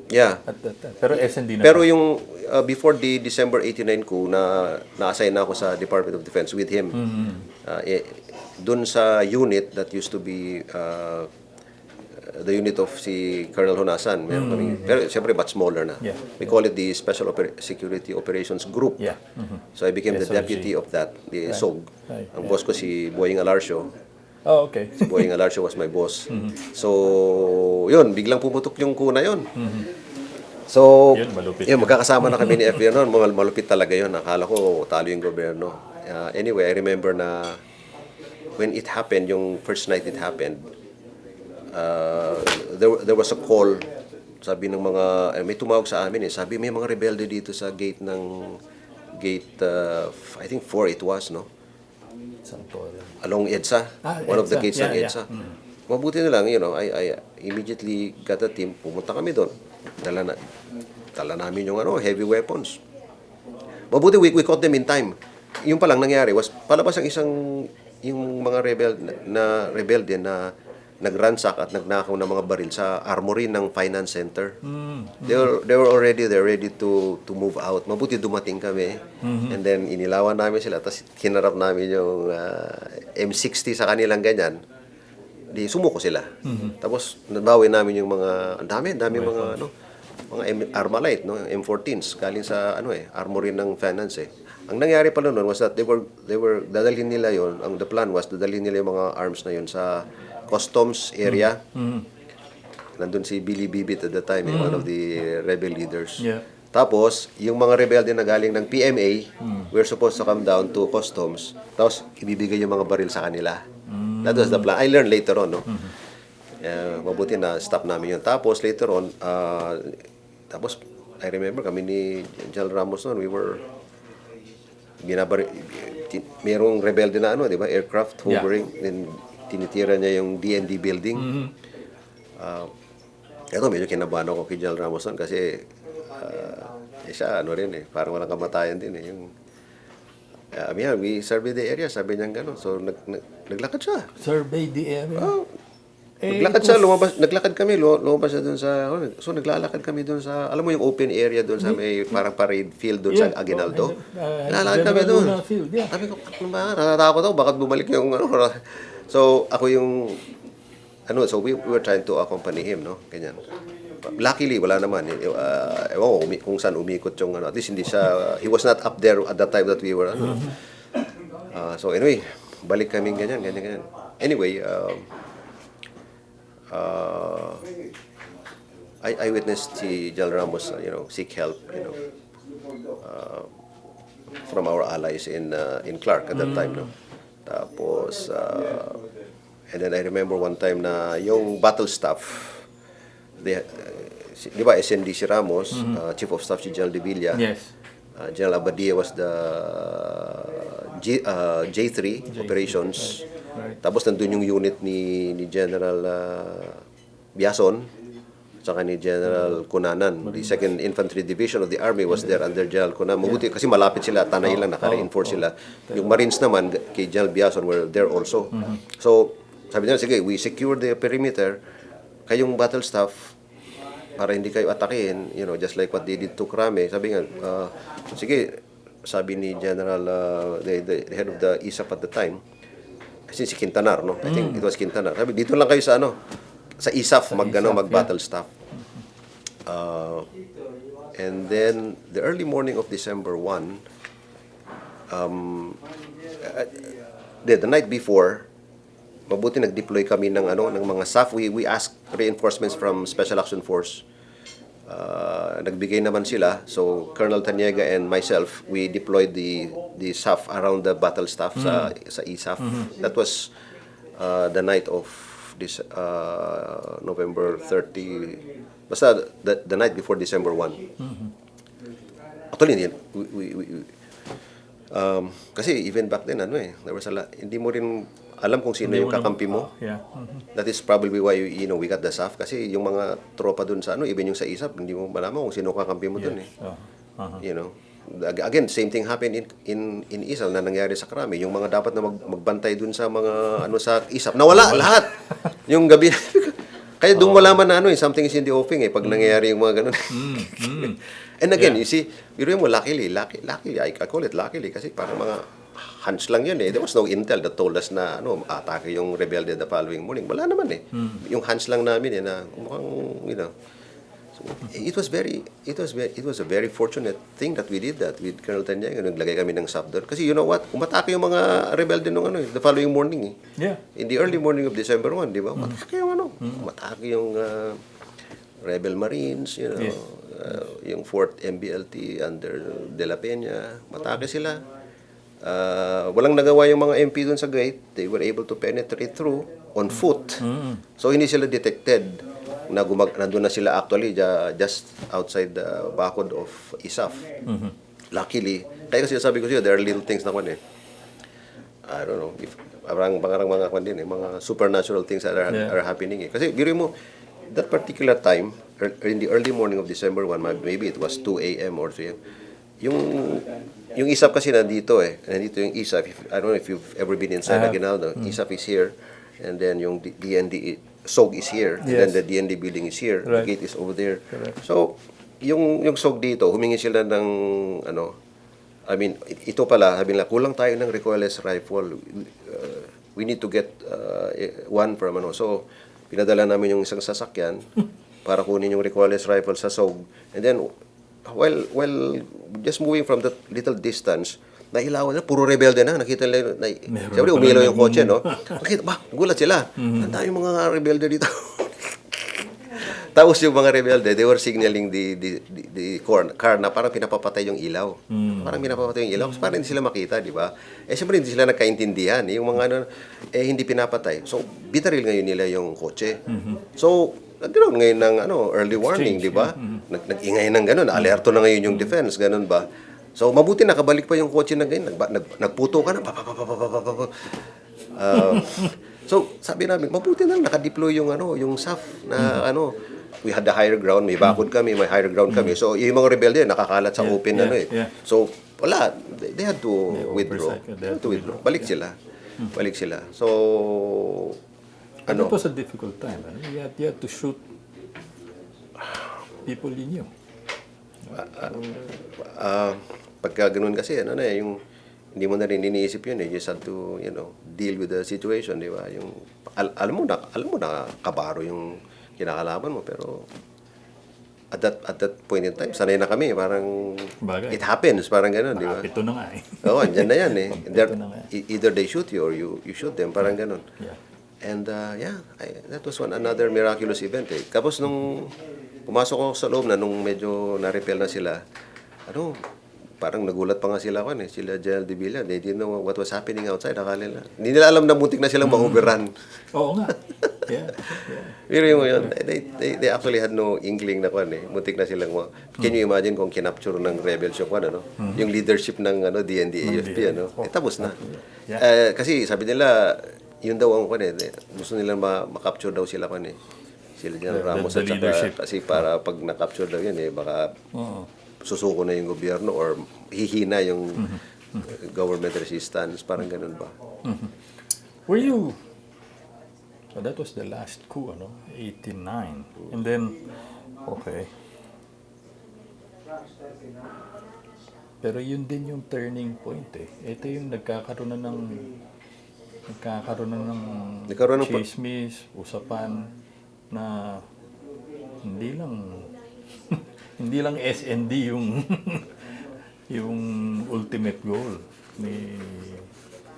Yeah. At that time. Pero SND na. Pero yung before the December 89 ko, na-assign na ako sa Department of Defense with him. Dun sa unit that used to be the unit of si Colonel Honasan. Meron kaming, pero siyempre much smaller na. Yeah. We call it the Special Security Operations Group. Yeah. So I became the SOG. deputy of that, the SOG. Right. Ang boss ko si Boying Alarcio. Oh, okay. Si Boying Alarcio was my boss. So, yun, biglang pumutok yung kuna yun. So, Yun, malupit yun, magkakasama na kami ni FVR noon. Malupit talaga yun. Akala ko talo yung gobyerno. Anyway, I remember na when it happened, yung first night it happened, there was a call. Sabi ng mga, may tumawag sa amin eh. Sabi may mga rebelde dito sa gate I think 4 it was, no? Along EDSA, one of the gates ng EDSA. Mabuti na lang, I immediately got a team, pumunta kami doon. Dala namin yung heavy weapons. Mabuti we caught them in time. Yung palang nangyari was, palabas yung mga rebelde na nagransak at nagnakaw ng mga baril sa armory ng finance center. They were already there, ready to move out. Mabuti dumating kami. And then inilawan namin sila. Tapos hinarap namin yung M60 sa kanilang ganyan. Di sumuko sila. Tapos nabawi namin yung mga ang dami mga mga Armalite, no, M14s galing sa armory ng finance eh. Ang nangyari pala noon was that they were dadalhin nila yon. The plan was dadalhin nila yung mga arms na yon sa customs area. Nandun si Billy Bibit at the time, one of the rebel leaders. Yeah. Tapos, yung mga rebelde na galing ng PMA, we're supposed to come down to customs. Tapos, ibibigay yung mga baril sa kanila. That was the plan. I learned later on, no? Mabuti na stop namin yun. Tapos, later on, I remember kami ni General Ramos noon, we were merong rebelde na di ba? Aircraft hovering. Then, tinitira niya yung DND building. Ito, medyo kinabahan ako kay General Ramos noon kasi siya, rin parang walang kamatayan din Yung, we survey the area, sabi niya gano'n. So, naglakad siya. Survey the area? Naglakad siya, naglakad kami, lumabas siya doon sa, so naglalakad kami doon sa, alam mo yung open area doon sa may parang parade field doon sa Aguinaldo. Naglalakad kami doon. Sabi ko, natatakot ako, bakit bumalik yung So, ako yung, so we were trying to accompany him, no? Ganyan. Luckily, wala naman. Ewan ko kung saan umikot yung, at least hindi siya, he was not up there at the time that we were, So, anyway, balik kami ganyan. Anyway, I witnessed si General Ramos, seek help, from our allies in Clark at that time, no? Tapos, and then I remember one time na yung battle staff, di ba SND si Ramos, Chief of Staff si General De Villa, Yes. General Abadia was the J3 operations. Right. Tapos nandun yung unit ni General Biason, saka ni General Cunanan. The 2nd Infantry Division of the Army was there under General Cunanan. Mabuti kasi malapit sila, tanay lang, naka-reinforce sila. Yung Marines naman, kay General Biason were there also. So, sabi nila, sige, we secure the perimeter. Kayong battle staff, para hindi kayo atakin, just like what they did to Krame. Sabi nga, sige, sabi ni General, the head of the ISAP at the time, kasi si Quintanar, no? I think it was Quintanar. Sabi, dito lang kayo sa sa ISAF mag-battle staff. And then the early morning of December 1, the night before, mabuti nag-deploy kami ng mga SAF. We asked reinforcements from Special Action Force. Nagbigay naman sila. So Colonel Taniega and myself, we deployed the SAF around the battle staff sa ISAF. That was the night of this November 30. Basta the night before December 1. Actually, Kasi even back then, there was a lot, hindi mo rin alam kung sino Hindi yung mo naman- kakampi mo. Yeah. That is probably why, we got the SAF. Kasi yung mga tropa dun sa, even yung sa ISAP, hindi mo malaman kung sino kakampi mo dun eh. You know, again, same thing happened in ISAP na nangyari sa Krami. Yung mga dapat na magbantay dun sa mga sa ISAP, nawala lahat. Yung gabi. Kaya doon mo malaman na something is in the offing pag nangyayari yung mga ganun. And again, you see, biro mo, luckily, I call it luckily kasi parang mga hunch lang yun eh. There was no intel that told us na atake yung rebelde the following morning. Wala naman eh. Yung hunch lang namin na mukhang, so, it was a very fortunate thing that we did that with Colonel Tanyang. Naglagay kami ng SAP doon. Kasi you know what? Umatake yung mga rebelde nung the following morning eh. Yeah. In the early morning of December 1, di ba? Umatake yung umatake yung rebel marines, yung 4th MBLT under De La Peña. Matake sila. Walang nagawa yung mga MP doon sa gate. They were able to penetrate through on foot. So hindi sila detected na nandun na sila actually just outside the bakod of ISAF. Luckily, kaya kasi sabi ko siya, there are little things na I don't know, if parang mga mga supernatural things that are happening Kasi biro mo, that particular time, in the early morning of December 1, maybe it was 2 a.m. or 3 a.m., yung ISAF kasi nandito nandito yung ISAF. I don't know if you've ever been inside Aguinaldo. ISAF is here, and then yung DND SOG is here, and then the DND building is here. Right. The gate is over there. Correct. So, yung SOG dito, humingi sila ng ito pala, sabi nila, kulang tayo ng recoilless rifle. We need to get one from So, pinadala namin yung isang sasakyan para kunin yung recoilless rifle sa SOG. And then, while just moving from that little distance, nailawan na, puro rebelde na. Nakita nila, siyempre umilaw yung kotse, no? Nakita, gulat sila. Ang dami mga rebelde dito. Tapos yung mga rebelde, they were signaling the car na parang pinapapatay yung ilaw. Parang pinapapatay yung ilaw. Parang hindi sila makita, di ba? Siyempre hindi sila nagkaintindihan. Yung mga hindi pinapatay. So, bitaril ngayon nila yung kotse. So, nagkaroon ngayon ng early warning, di ba? Nag-ingay ng ganun. Alerto na ngayon yung defense, ganun ba? So, mabuti nakabalik pa yung kotse na ganyan. Nagputo ka na. So, sabi namin, mabuti na nakadeploy yung SAF na we had the higher ground, may bakod kami, may higher ground kami. So, yung mga rebelde, nakakalat sa open So, wala. They had to withdraw. Balik sila. So, It was a difficult time. You had to shoot people you knew. Pagka ganun kasi, yung hindi mo na rin iniisip yun You just have to, deal with the situation, di ba? Yung, alam mo na kabaro yung kinakalaban mo, pero at that point in time, sanay na kami, parang Bagay. it happens, parang ganun, di ba? Ito na nga Oo, andyan na yan na nga. Either they shoot you or you shoot them, parang ganun. Yeah. And that was another miraculous event Tapos nung pumasok ako sa loob nung medyo na-repel na sila, parang nagulat pa nga sila sila General De Villa. They didn't know what was happening outside. Hindi nila alam na muntik na silang ma-overrun. Oo nga. Yeah. Pero yun, they actually had no inkling na muntik na silang Can you imagine kung kinapture ng rebels yung leadership ng DND AFP tapos na. Kasi sabi nila yun daw ang gusto nilang ma-capture daw sila sila General Ramos the at saka, leadership. kasi para pag na-capture daw yun baka susuko na yung gobyerno or hihina yung government resistance, parang ganun ba. Were you... So that was the last coup, 89. And then, okay. Pero yun din yung turning point Ito yung nagkakaroon na ng chismis, usapan na hindi lang SND yung yung ultimate goal ni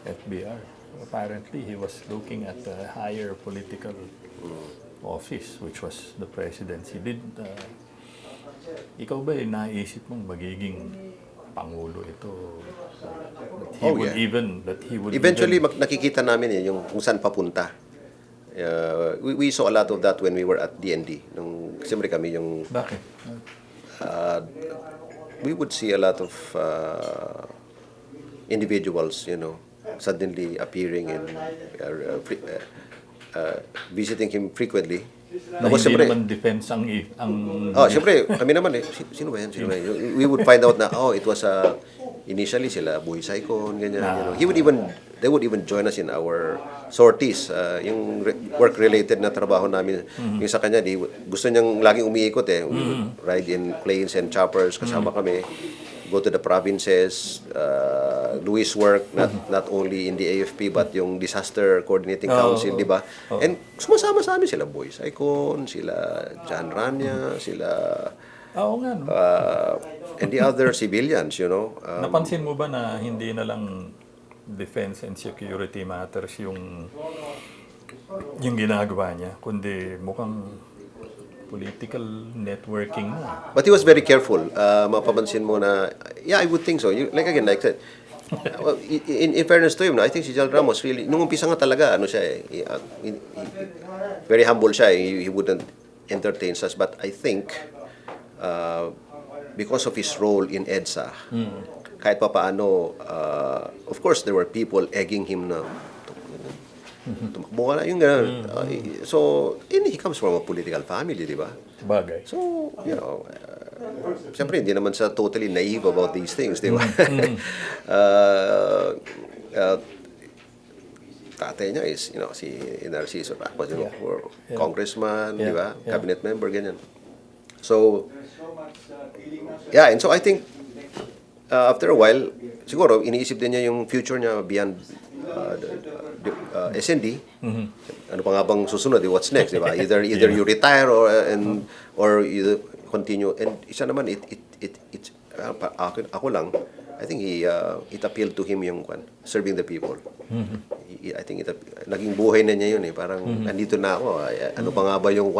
FBR. Apparently, he was looking at a higher political office, which was the presidency. Ikaw ba naisip mong magiging pangulo ito? That he would eventually nakikita namin yung kung saan papunta. We saw a lot of that when we were at DND. Siyempre kami yung Bakit? we would see a lot of individuals, suddenly appearing and visiting him frequently. Na hindi naman defense ang Siyempre, kami naman sino ba yan? Sino ba yan? We would find out na, it was initially sila Buhay Saicon, ganyan. They would even join us in our sorties, yung work-related na trabaho namin. Yung sa kanya, gusto niyang laging umiikot eh. We would ride in planes and choppers, kasama kami. Go to the provinces, Luis work, not only in the AFP, but yung Disaster Coordinating Council, di ba? And sumasama sa amin sila Boy Saicon, sila John Rania, sila Oo nga, no? and the other civilians, Napansin mo ba na hindi na lang defense and security matters yung ginagawa niya, kundi mukhang political networking mo. But he was very careful. Mapapansin mo na, I would think so. Like I said, well, in fairness to him, I think si General Ramos really, nung umpisa nga talaga, siya very humble siya. He wouldn't entertain us. But I think, because of his role in EDSA, kahit pa paano, of course, there were people egging him na, tumakbo ka na, yung gano'n. So, he comes from a political family, di ba? Bagay. So, siyempre, hindi naman siya totally naive about these things, di ba? Tatay niya is, si Narciso Ramos, congressman, di ba? Cabinet member, ganyan. So, and so I think, after a while, siguro, iniisip din niya yung future niya beyond SND. Ano pa nga bang susunod? What's next? Diba? Either you retire or you continue. And isa naman, ako lang, I think it appealed to him yung serving the people. I think naging buhay na niya yun eh. Parang nandito na ako. Ano pa nga ba yung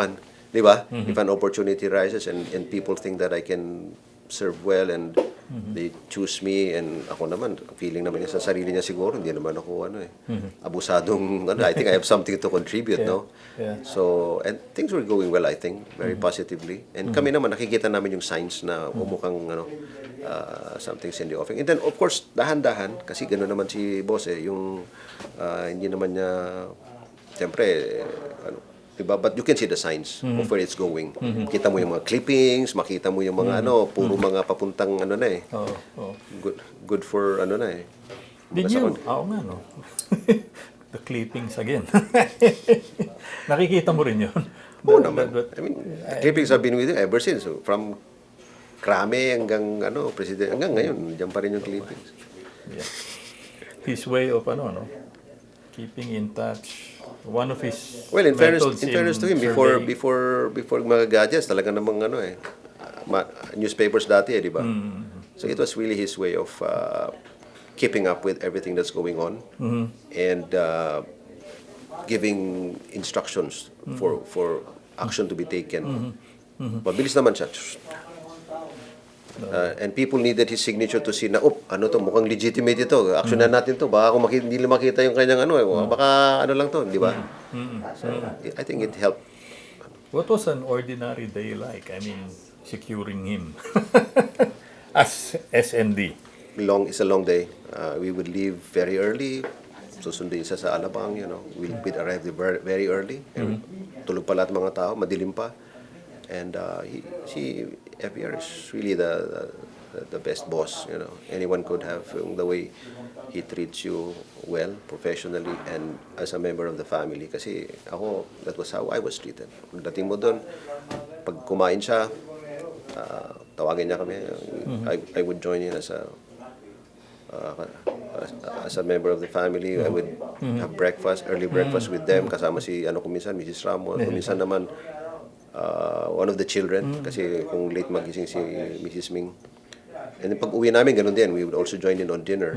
di ba? If an opportunity rises and people think that I can serve well and they choose me, and ako naman, feeling naman niya sa sarili niya siguro, hindi naman ako abusadong, I think I have something to contribute, no? So, and things were going well, I think, very positively. And kami naman, nakikita namin yung signs na umukhang, something's in the offing. And then, of course, dahan-dahan, kasi gano'n naman si boss yung, hindi naman niya, siyempre, diba? But you can see the signs of where it's going. Kita mo yung mga clippings, makita mo yung mga puro mga papuntang good for Did you? Oo nga, no? The clippings again. Nakikita mo rin yun. Oo naman. I mean, the clippings have been with you ever since. So, from Krame hanggang president, hanggang ngayon, diyan pa rin yung clippings. Yeah. His way of keeping in touch. One of his in fairness to him, surveying. before mga gadgets, talaga namang newspapers dati, di ba? So it was really his way of keeping up with everything that's going on and giving instructions for action to be taken. Mabilis naman siya. And people needed his signature to see na, mukhang legitimate ito. Action na natin to. Baka kung hindi makita yung kanyang baka lang to, di ba? So, I think it helped. What was an ordinary day like? I mean, securing him as SND. It's a long day. We would leave very early. Susundin siya sa Alabang, we'd arrive very early. Tulog pa lahat mga tao, madilim pa. And FVR is really the best boss. Anyone could have the way he treats you well, professionally, and as a member of the family. Kasi ako, that was how I was treated. Pagdating mo doon, pag kumain siya, tawagin niya kami. I would join in as a member of the family. I would have early breakfast with them. Kasama si kuminsan, Mrs. Ramos. Kuminsan naman, one of the children, kasi kung late magising si Mrs. Ming. And then pag uwi namin, ganun din. We would also join in on dinner.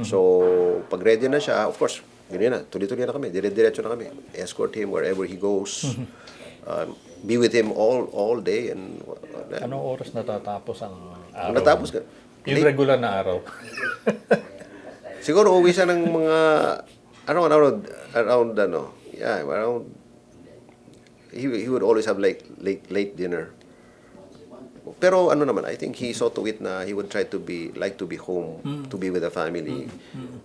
So, pag ready na siya, of course, ganyan na, tuloy-tuloy na kami, dire-diretso na kami. Escort him wherever he goes. Be with him all day. And anong oras natatapos ang araw? Natapos ka? Yung regular na araw. Siguro uwi siya ng mga, around he would always have like late dinner. pero ano naman, I think he saw to it na he would try to be home, to be with the family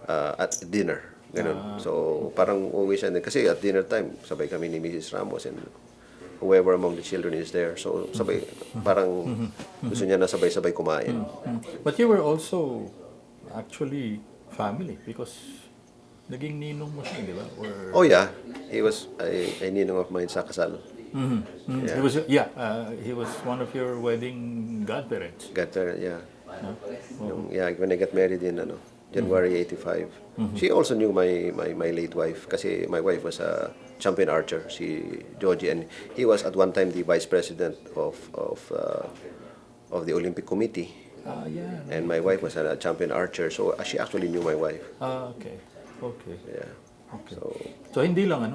at dinner. Ganun. So, parang uwi siya. Kasi at dinner time, sabay kami ni Mrs. Ramos and whoever among the children is there. So, sabay, parang gusto niya na sabay-sabay kumain. But you were also actually family because naging ninong mo siya, di ba? Or... Oh yeah, he was a ninong of mine sa kasal. Yeah. He was one of your wedding godparents. Yeah. When I got married in January 85. She also knew my late wife kasi my wife was a champion archer, si Georgie, and he was at one time the vice president of the Olympic Committee. And my wife was a champion archer, so she actually knew my wife. Okay. Yeah. Okay. So hindi lang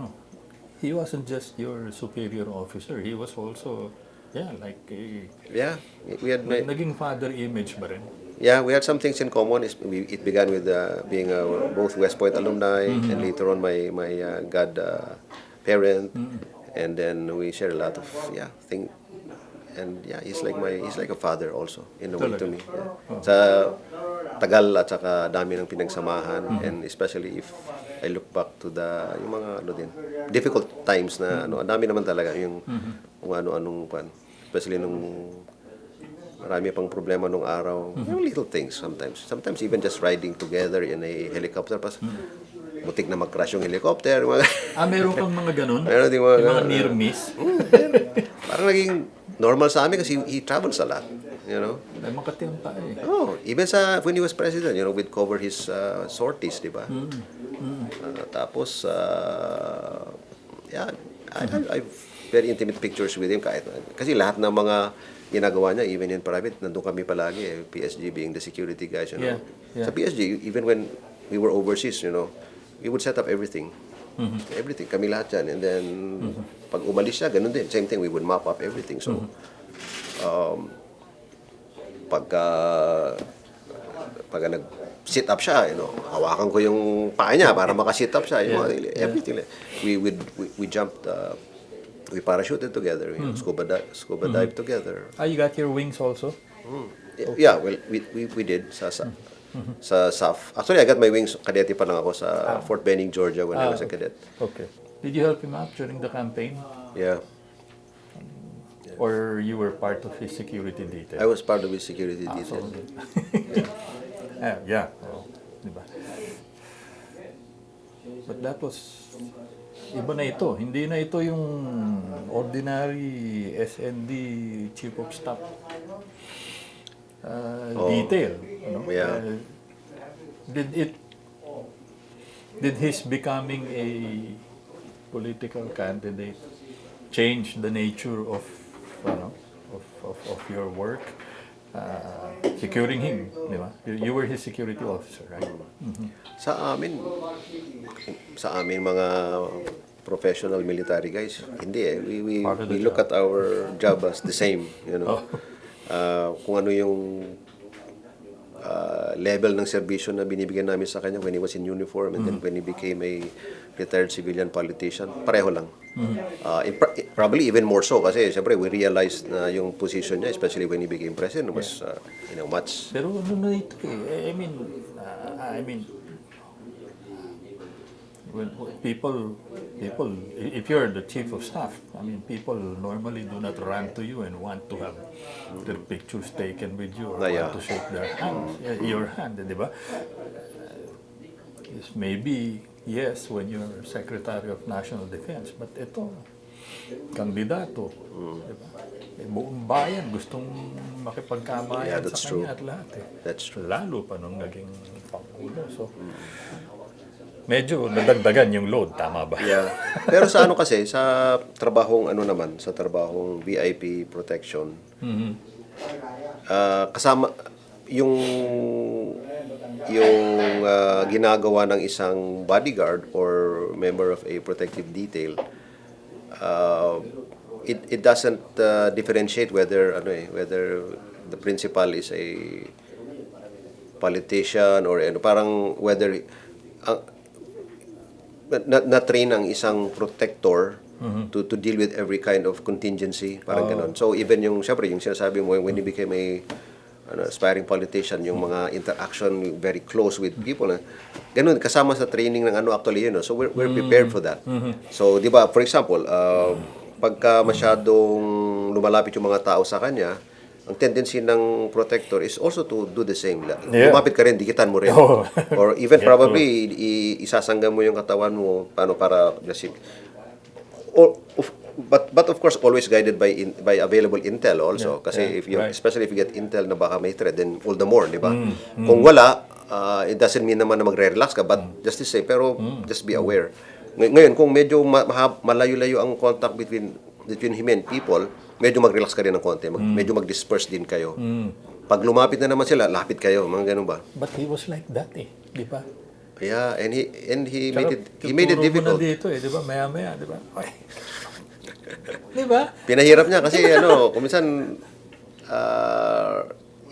he wasn't just your superior officer, he was also like We had naging father image ba rin? Yeah, we had some things in common. It began with being both West Point alumni, and later on my god parent, and then we share a lot of things. And he's like a father also in a way to me. Sa tagal at saka dami ng pinagsamahan, and especially if I look back to yung mga difficult times na dami naman talaga yung kung ano-anong especially nung marami pang problema nung araw. Yung little things sometimes. Sometimes even just riding together in a helicopter. Mutik na mag-crash yung helicopter. Meron kang mga ganun? Meron din mga near miss? Parang naging normal sa amin kasi he travels a lot. May makatiwang eh. Even when he was president, we'd cover his sorties, di ba? Tapos, I've very intimate pictures with him kasi lahat ng mga ginagawa niya, even in private, nandun kami palagi PSG being the security guys, Sa PSG, even when we were overseas, we would set up everything. Everything, kami lahat yan. And then, pag umalis siya, ganun din. Same thing, we would map up everything. So, pagka nag-sit up siya, hawakan ko yung paa niya para maka-sit up siya. Everything. We jumped, we parachuted together, scuba dive together. You got your wings also? Yeah, well, we did sa SAF. Actually, I got my wings, kadete pa lang ako sa Fort Benning, Georgia when I was a cadet. Okay. Did you help him out during the campaign? Yeah. Or you were part of his security detail? I was part of his security detail. Diba? But that was iba na ito. Hindi na ito yung ordinary SND Chief of Staff detail. Did his becoming a political candidate change the nature of your work? Securing him, di ba? You were his security officer, right? Sa amin mga professional military guys, hindi we look at our job as the same, kung ano yung level ng serbisyo na binibigyan namin sa kanya when he was in uniform and then when he became a retired civilian politician, pareho lang. Probably even more so kasi siyempre we realized na yung position niya, especially when he became president, was much. Pero ano na ito I mean when people, if you're the chief of staff, people normally do not run to you and want to have their pictures taken with you or want to shake their hands, your hand, di ba? Maybe, yes, when you're Secretary of National Defense, but ito, kandidato, di ba? Buong bayan gustong makipagkamayan sa kanya at lahat. That's true. Lalo pa nung naging Pangulo. So, medyo nadagdagan yung load, tama ba? Yeah. Pero sa kasi, sa trabahong sa trabahong VIP protection, kasama yung ginagawa ng isang bodyguard or member of a protective detail, it doesn't differentiate whether the principal is a politician or parang whether na-train ang isang protector to deal with every kind of contingency, parang ganon. So even yung syempre yung sinasabi mo when you became a aspiring politician, yung mga interaction very close with people, ganun kasama sa training ng actually yun. So we're prepared for that. So di ba, for example, pagka masyadong lumalapit yung mga tao sa kanya, ang tendency ng protector is also to do the same. Lumapit ka rin, dikitan mo rin. Or even probably isasanggam mo yung katawan mo para but of course always guided by available intel also kasi especially if you get intel na baka may threat, then all the more, di ba? Kung wala, it doesn't mean naman na magre-relax ka, but just to say, pero just be aware. Ngayon kung medyo malayo-layo ang contact between him and people, medyo mag-relax ka rin ng konti, medyo mag-disperse din kayo. Pag lumapit na naman sila, lapit kayo, mga ganun ba? But he was like that di ba? Yeah, and he made it difficult. Dito di ba? Maya-maya, di ba? Di ba? Pinahirap niya kasi kung minsan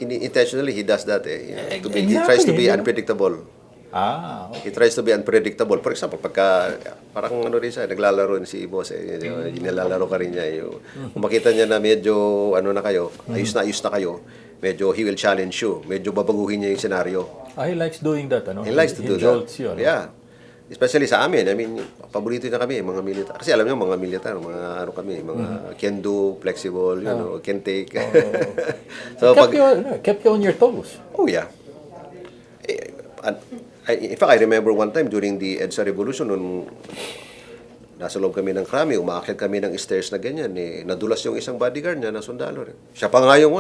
intentionally he does that he tries to be unpredictable. Okay. He tries to be unpredictable. For example, pagka parang rin siya, naglalaro si boss nilalaro ka rin niya. Kung makita niya na medyo na kayo, ayos na kayo, medyo he will challenge you. Medyo babaguhin niya yung scenario. He likes doing that, He likes to do that. You, Yeah. Especially sa amin. I mean, paborito na kami, mga militar. Kasi alam niyo, mga militar, mga kami, mga can do, flexible, can take. So kept you on your toes. Oh, yeah. In fact, I remember one time during the EDSA Revolution, nung nasa loob kami ng krami, umaakyat kami ng stairs na ganyan, nadulas yung isang bodyguard niya na sundalo. Siya pa nga yung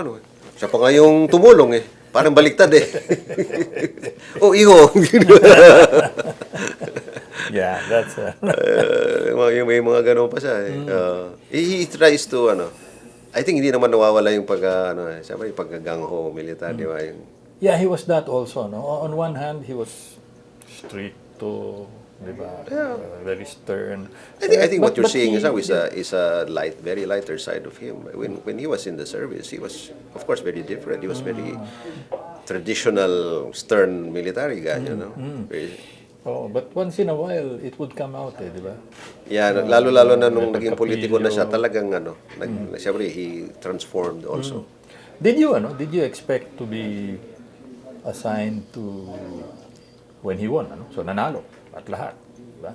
siya pa nga yung tumulong Parang baliktad Oh, iho. Yeah, that's may mga ganun pa siya he tries to I think hindi naman nawawala yung siyempre yung pagkagangho militar, di ba? Yeah, he was that also, On one hand, he was strict di ba? Very stern. I think what you're seeing is a very lighter side of him. When he was in the service, he was, of course, very different. He was very traditional, stern military guy, But once in a while, it would come out, di ba? Yeah, lalo na nung naging politiko na siya, talagang siyempre, he transformed also. Did you expect to be assigned to when he won, So nanalo at lahat, di ba?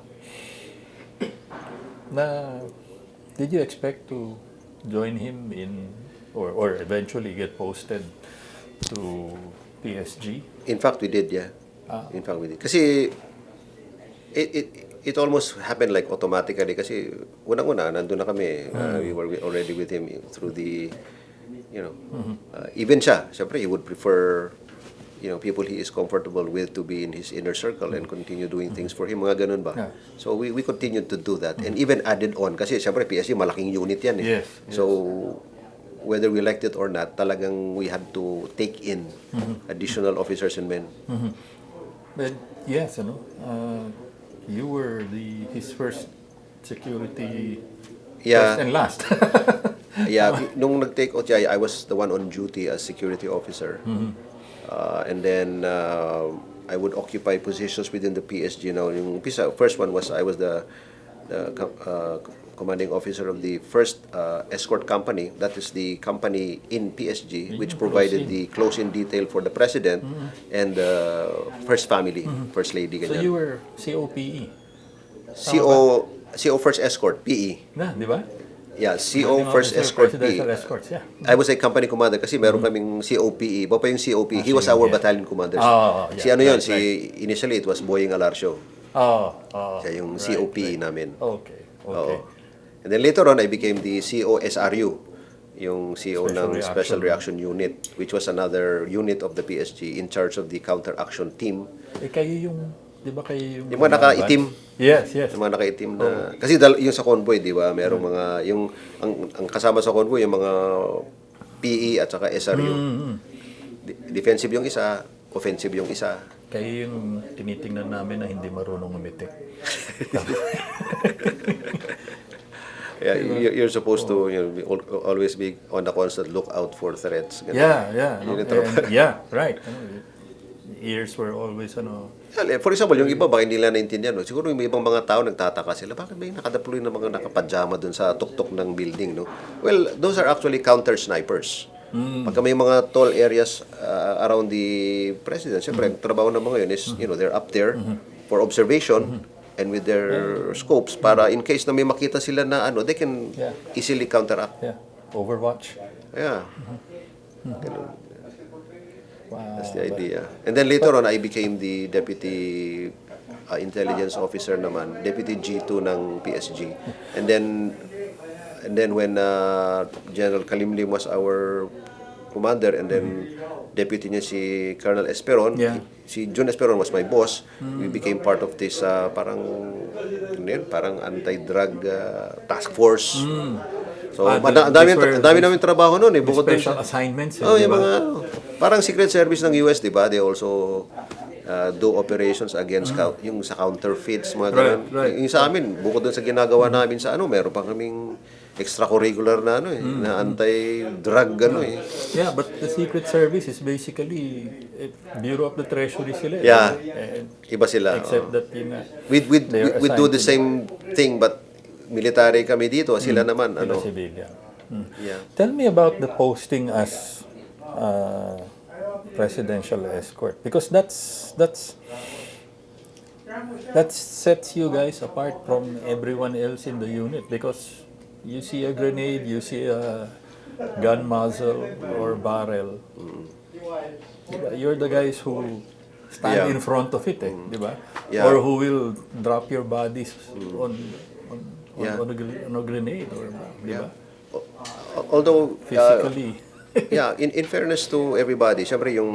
Did you expect to join him or eventually get posted to PSG? In fact, we did, yeah. In fact, we did. Kasi it almost happened like automatically kasi unang-una nandun na kami. We were already with him through the even siya, syempre he would prefer people he is comfortable with to be in his inner circle and continue doing things for him, mga ganun ba? Yeah. So we continued to do that and even added on kasi syempre PSG malaking unit yan Yes. So whether we liked it or not, talagang we had to take in additional officers and men. But yes, you were his first security first and last. Yeah, nung nag-take out siya, I was the one on duty as security officer. And then I would occupy positions within the PSG. Yung first one was I was the commanding officer of the first escort company. That is the company in PSG which provided the close-in detail for the president and the first family, first lady. So you were COPE? CO First Escort, PE. Di ba? Yeah, CO First Escort PE. Presidential escorts, yeah. I was a company commander kasi meron kaming COPE. Iba pa yung COPE. He was our battalion commander. Yeah. Initially it was Boying Alarcio. Siya yung COPE namin. Okay. And then later on, I became the COSRU, yung CO ng Special Reaction Unit, which was another unit of the PSG in charge of the counter-action team. Kayo di ba kayo yung mga nakaitim? Yes. Yung mga nakaitim na... Kasi yung sa convoy, di ba, merong mga... Ang kasama sa convoy, yung mga PE at saka SRU. Defensive yung isa, offensive yung isa. Kayo yung tinitingnan namin na hindi marunong umiti. Yeah, you're supposed to always be on the constant lookout for threats. Yeah. Yeah, right. ears were always, For example, yung iba, baka hindi nila naintindihan. No? Siguro yung ibang mga tao nagtataka sila, bakit may nakadeploy na mga nakapajama dun sa tuktok ng building, no? Well, those are actually counter-snipers. Pagka may mga tall areas around the president, siyempre, ang trabaho ng mga yun is, they're up there for observation and with their scopes para in case na may makita sila na they can easily counteract. yeah, Overwatch. Yeah. Ganun. Wow. That's the idea. And then later on, I became the deputy intelligence officer naman, deputy G2 ng PSG. And then when General Kalimlim was our commander, and then deputy niya si Colonel Esperon, si John Esperon was my boss. We became part of this parang anti-drug task force. So, dami namin trabaho noon bukod dun Special assignments. yung mga parang secret service ng US, di ba? They also do operations against yung sa counterfeits, mga ganun. Right. Yung sa amin, bukod dun sa ginagawa namin sa meron pa kaming extracurricular na na anti-drug Yeah, but the Secret Service is basically Bureau of the Treasury sila. Yeah. And Iba sila. except that We do the same thing, but military kami dito, sila naman sila civilian. Yeah. Tell me about the posting as presidential escort, because that sets you guys apart from everyone else in the unit, because you see a grenade, you see a gun muzzle or barrel. You're the guys who stand in front of it, di ba? Yeah. Or who will drop your bodies on a grenade, or di ba? Although Physically. in fairness to everybody, syempre yung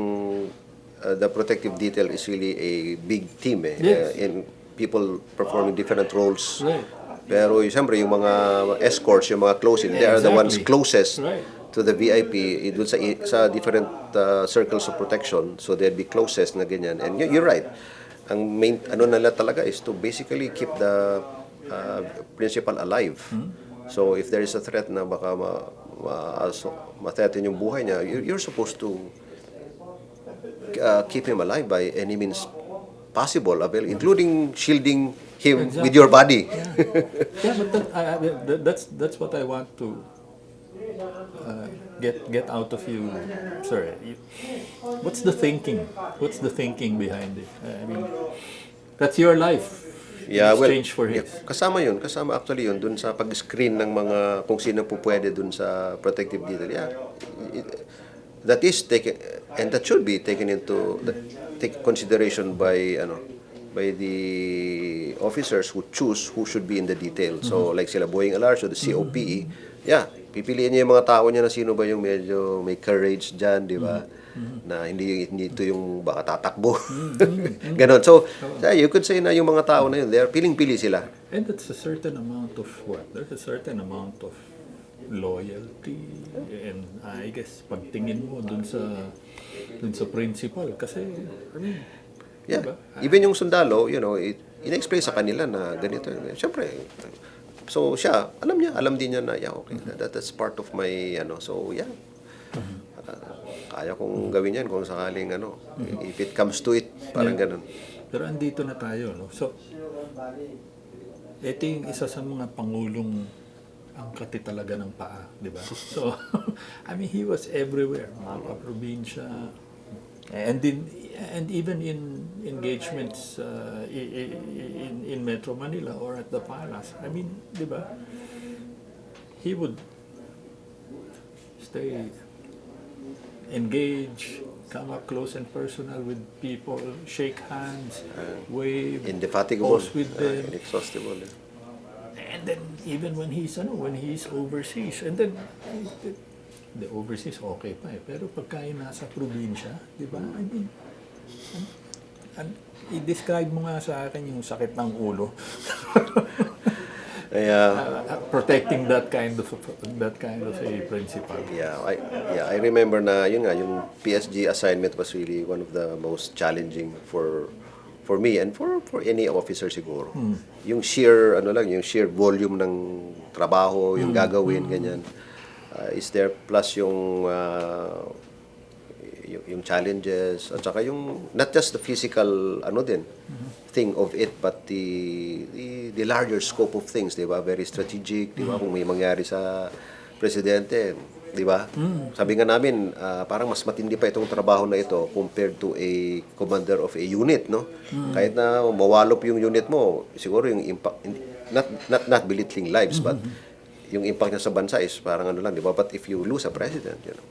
the protective detail is really a big team Yes. in people performing different roles. Right. Pero syempre yung mga escorts, yung mga close-in, they are the ones Exactly. closest Right. to the VIP dun sa different circles of protection, so they'd be closest na ganyan. And you're right. Ang main nila talaga is to basically keep the principal alive. So if there is a threat na baka ma-threaten yung buhay niya, you're supposed to keep him alive by any means possible, including shielding him with your body. Yeah, but that's what I want to get out of you, sir. What's the thinking? What's the thinking behind it? I mean, that's your life. Yeah, in well, exchange for his. kasama actually yun dun sa pag-screen ng mga kung sino po pwede dun sa protective detail. Yeah, that is taken, and that should be taken into take consideration by the officers who choose who should be in the detail. So like sila Boying Alarcio, the COPE, pipiliin niya yung mga tao niya na sino ba yung medyo may courage dyan, di ba? Na hindi ito yung baka tatakbo. Ganon. So, you could say na yung mga tao na yun, they're piling-pili sila. And that's a certain amount of what? There's a certain amount of loyalty, and I guess pagtingin mo dun sa principal, kasi I mean, Yeah. diba? Even yung sundalo, in-explain sa kanila na ganito. Siyempre, so siya, alam din niya na, okay, that's part of my, so yeah. Kaya kong gawin yan kung sakaling, if it comes to it, parang ganun. Pero andito na tayo, no? So, ito yung isa sa mga pangulong ang kati talaga ng paa, di ba? So, I mean, he was everywhere, mga probinsya, and even in engagements in Metro Manila or at the palace. I mean, di ba? He would stay engaged, come up close and personal with people, shake hands, wave, Indefatigable. pose with them. Inexhaustible. And then even when he's overseas, and then the overseas okay pa pero pagka nasa probinsya, di ba? I mean, i-describe mo nga sa akin yung sakit ng ulo. Protecting that kind of a principle. I remember na yung PSG assignment was really one of the most challenging for me and for any officer siguro. Yung sheer yung sheer volume ng trabaho, yung gagawin ganyan is there, plus yung challenges at saka yung not just the physical ano din thing of it, but the larger scope of things, di ba? Very strategic, di ba? Kung may mangyari sa presidente, di ba? Sabi nga namin, parang mas matindi pa itong trabaho na ito compared to a commander of a unit, no? Kahit na mawalop yung unit mo, siguro yung impact, not belittling lives, but yung impact niya sa bansa is parang ano lang, di ba? But if you lose a president, you know,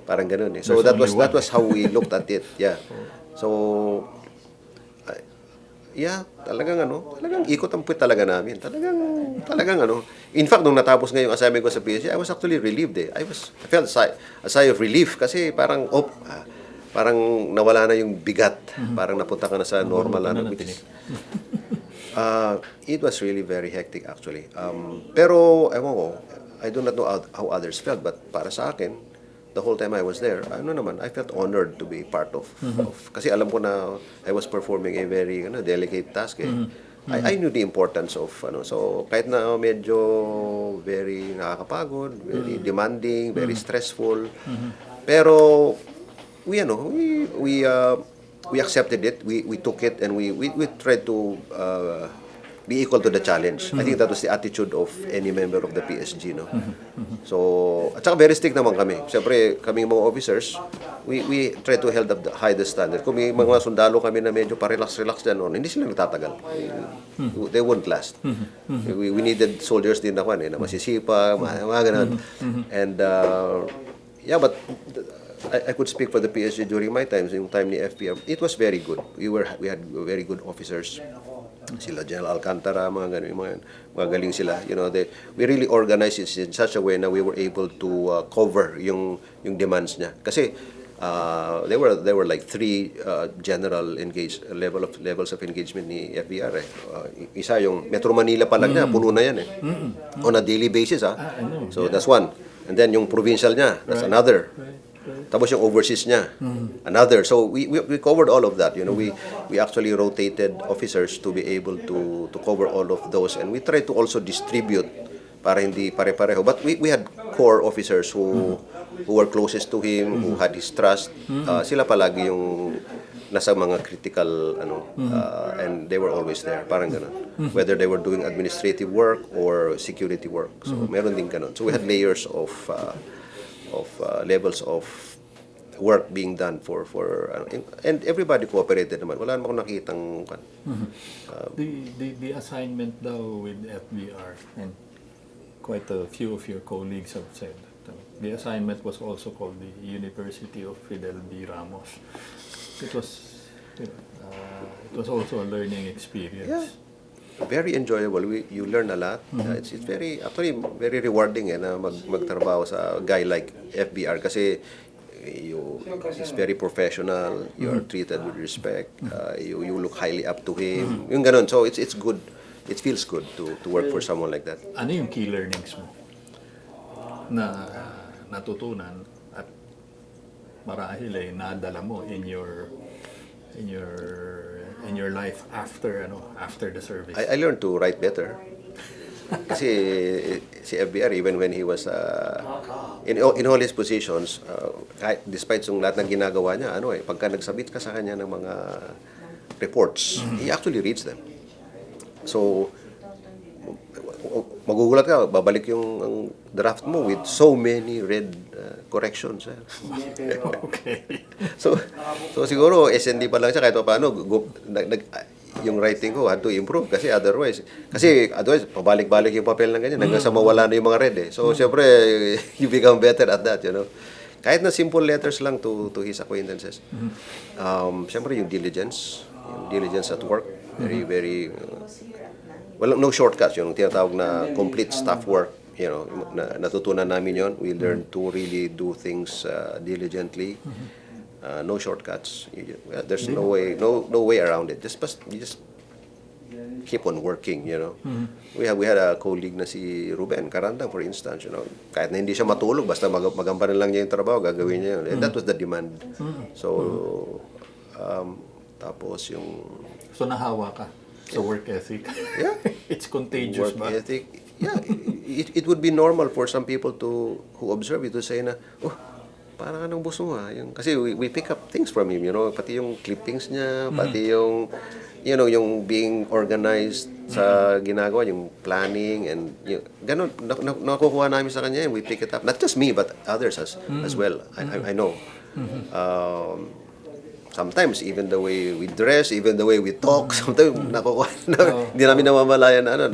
parang ganun eh. So that was how we looked at it. Yeah. So yeah, talagang ikot ang puwet talaga namin. Talagang ano. In fact, nung natapos nga yung assignment ko sa PSG, I was actually relieved eh. I felt a sigh of relief kasi parang nawala na yung bigat. Parang napunta ka na sa normal na. It was really very hectic actually. Pero ewan ko, I do not know how others felt, but para sa akin, the whole time I was there, I felt honored to be part of kasi alam ko na I was performing a very delicate task eh. I knew the importance of so kahit na medyo very nakakapagod, very demanding, very stressful, pero we accepted it, we took it, and we tried to be equal to the challenge. I think that was the attitude of any member of the PSG, no? So, at saka very strict naman kami. Siyempre, kami mga officers, we try to hold up the highest standard. Kung may mga sundalo kami na medyo pa-relax dyan, hindi sila nagtatagal. They won't last. We needed soldiers din na masisipa, mga ganun. And, yeah, but I could speak for the PSG during my times, yung time ni FVR. It was very good. We had very good officers. Sila General Alcantara, mga ganun, mga galing sila. We really organized it in such a way na we were able to cover yung demands niya. Kasi there were like three general levels of engagement ni FVR eh. Isa yung Metro Manila pa lang niya, puno na yan eh. On a daily basis So that's one. And then yung provincial niya, that's another. Tapos yung overseas niya, another. So we covered all of that. We actually rotated officers to be able to cover all of those, and we tried to also distribute para hindi pare-pareho. But we had core officers who were closest to him, who had his trust. Sila palagi yung nasa mga critical and they were always there. Parang ganun. Whether they were doing administrative work or security work. So meron din ganun. So we had layers of levels of work being done for and everybody cooperated naman. Wala naman akong nakitang the assignment daw with FVR, and quite a few of your colleagues have said that the assignment was also called the University of Fidel B. Ramos. It was also a learning experience. Yeah. Very enjoyable. You learn a lot. It's very very rewarding na magtrabaho sa guy like FBR kasi he's very professional. You are treated with respect. You look highly up to him. Yung ganun. So it's good. It feels good to work for someone like that. Ano yung key learnings mo na natutunan at marahil nadala mo in your life after the service? I learned to write better. Kasi si FBR, even when he was in all his positions, despite yung lahat ng ginagawa niya, pagka nagsabit ka sa kanya ng mga reports, he actually reads them. So magugulat ka, babalik yung draft mo with so many red corrections. Okay. So siguro SND pa lang siya kahit paano yung writing ko had to improve kasi otherwise pabalik-balik yung papel ng ganyan hanggang sa mawala na yung mga red eh. So siyempre you become better at that, Kahit na simple letters lang to his acquaintances. Siyempre yung diligence at work, very very no shortcuts, yung tinatawag na complete staff work, natutunan namin yon. We learned to really do things diligently. No shortcuts. There's no way around it. You just keep on working, We had a colleague na si Ruben Carandang, for instance, kahit na hindi siya matulog, basta magampanan lang niya yung trabaho, gagawin niya yun. And that was the demand. So, tapos yung... So, nahawa ka sa work ethic? Yeah. It's contagious work ethic. Yeah. It would be normal for some people who observe it to say na, parang anong boss mo yung, kasi we pick up things from him, pati yung clippings niya, pati yung, yung being organized sa ginagawa, yung planning, and ganun, nakukuha namin sa kanya, and we pick it up. Not just me, but others as well. I know. Sometimes, even the way we dress, even the way we talk, sometimes nakukuha na, hindi namin namamalayan na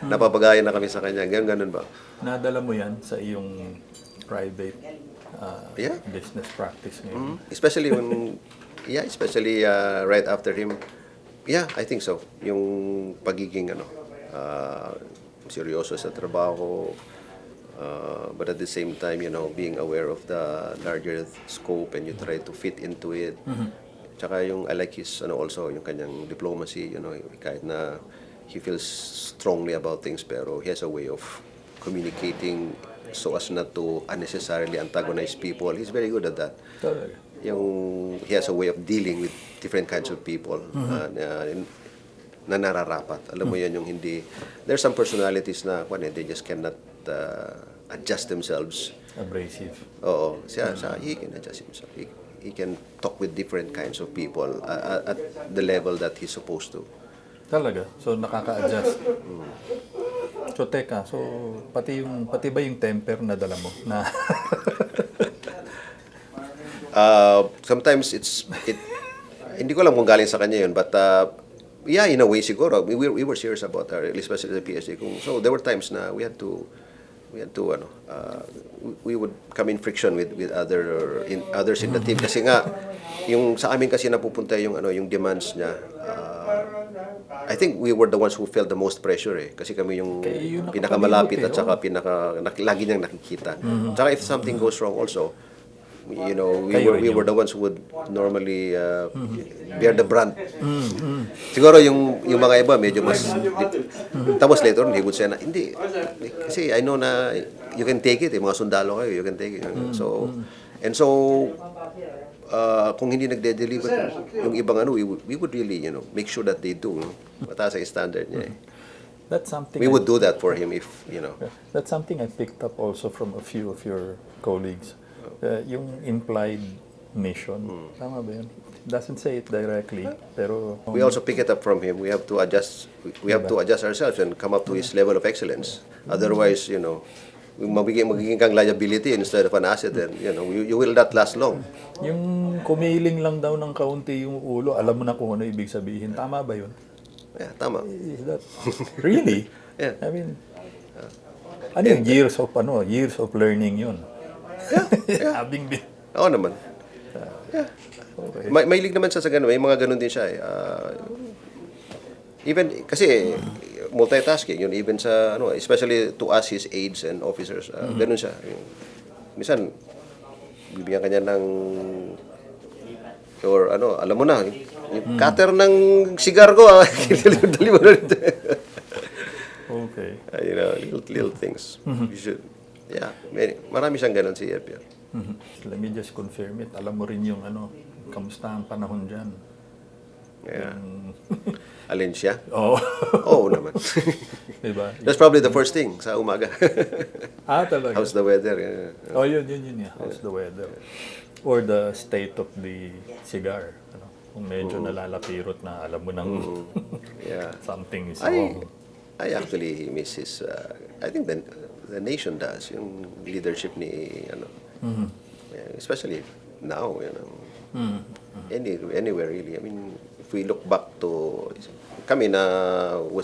napapagaya na kami sa kanya. Ganun ba? Nadala mo yan sa iyong private Yeah. business practice ngayon? Especially especially right after him. Yeah, I think so. Yung pagiging seryoso sa trabaho, but at the same time, being aware of the larger scope, and you try to fit into it. Tsaka I like his also yung kanyang diplomacy, kahit na he feels strongly about things, pero he has a way of communicating so as not to unnecessarily antagonize people. He's very good at that. Talaga. He has a way of dealing with different kinds of people na nararapat. Alam mo yan, yung hindi, there's some personalities na they just cannot adjust themselves. Abrasive. Oo, siya he can adjust himself. He can talk with different kinds of people at the level that he's supposed to. Talaga? So, nakaka-adjust. So, teka. So, pati ba yung temper na dala mo? Na Sometimes hindi ko alam kung galing sa kanya yun, but yeah, in a way siguro we were serious about her, especially the PhD. So there were times na we had to we would come in friction with others in the team, kasi nga yung sa amin kasi napupunta yung demands niya. I think we were the ones who felt the most pressure kasi kami yung pinakamalapit at saka lagi niyang nakikita. Tsaka if something goes wrong also, we were the ones who would normally bear the brunt. Siguro yung mga iba medyo mas tapos later on he would say na hindi, kasi I know na you can take it, mga sundalo kayo, you can take it. So kung hindi nagde-deliver yung ibang we would really make sure that they do mataas ang standard niya. that's something We would do that for him if That's something I picked up also from a few of your colleagues. Yung implied mission. Tama ba yun? Doesn't say it directly, pero we also pick it up from him. We have to adjust ourselves and come up to his level of excellence. Otherwise, magiging kang liability instead of an asset, and you will not last long. yung kumiling lang daw ng kaunti yung ulo, alam mo na kung ano ibig sabihin. Tama ba yun? Yeah, tama. Is that really? Yeah. I mean, yung years of learning yun. Yeah. Having been. Oo naman. Yeah. Okay. Mahilig naman sa ganun. May mga ganun din siya. Even, kasi multitasking yun, even sa, especially to us, his aides and officers, ganun siya. Minsan, bibigyan kanya ng, or alam mo na, yung cutter ng sigar ko, dali mo na rin. Okay. Little things. You should, yeah, marami siyang ganun si FVR. Let me just confirm it. Alam mo rin yung kamusta ang panahon dyan? Yeah. Alin siya? Oo. Oo naman. Diba? That's probably the first thing sa umaga. Talaga. How's the weather? Yeah. Oh, yun. Yeah. How's the weather? Or the state of the cigar. Kung medyo nalalapirot na, alam mo nang Yeah. something is wrong. I actually miss his, I think the nation does, yung leadership ni, yeah, especially now, anywhere really. I mean, if we look back to, kami na were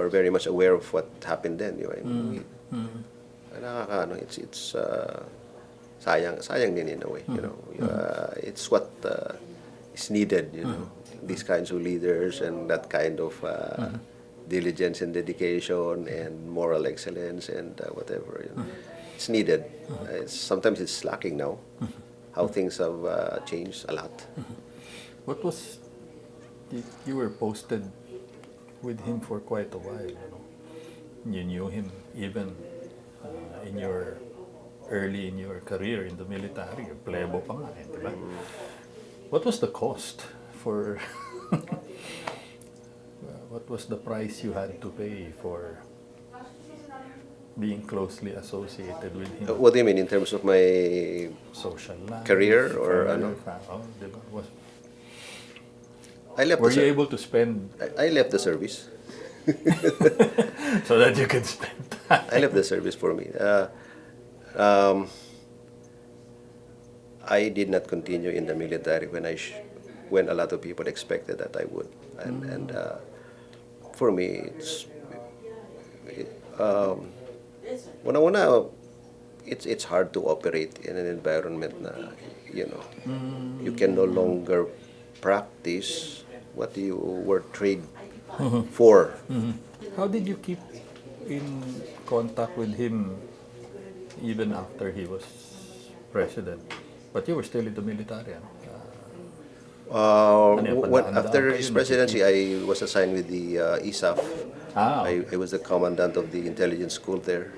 very much aware of what happened then, it's sayang din in a way, it's what is needed, these kinds of leaders and that kind of diligence and dedication and moral excellence and whatever. It's needed. Sometimes it's lacking now. How things have changed a lot. What was... You were posted with him for quite a while. You knew him even early in your career in the military. Plebo pa nga, diba? What was the cost for... what was the price you had to pay for being closely associated with him. What do you mean in terms of my Social life, career or family, ano? diba? I left Were the you ser- able to spend I left the service. so that you can spend time? I left the service for me. Um, I did not continue in the military when a lot of people expected that I would, and for me, um, una, it's hard to operate in an environment na, you can no longer practice what you were trained for. How did you keep in contact with him even after he was president? But you were still in the military, ano? Ano yan, After padaan-daan his kayo, presidency, I was assigned with the ISAF. Okay. I was the commandant of the intelligence school there,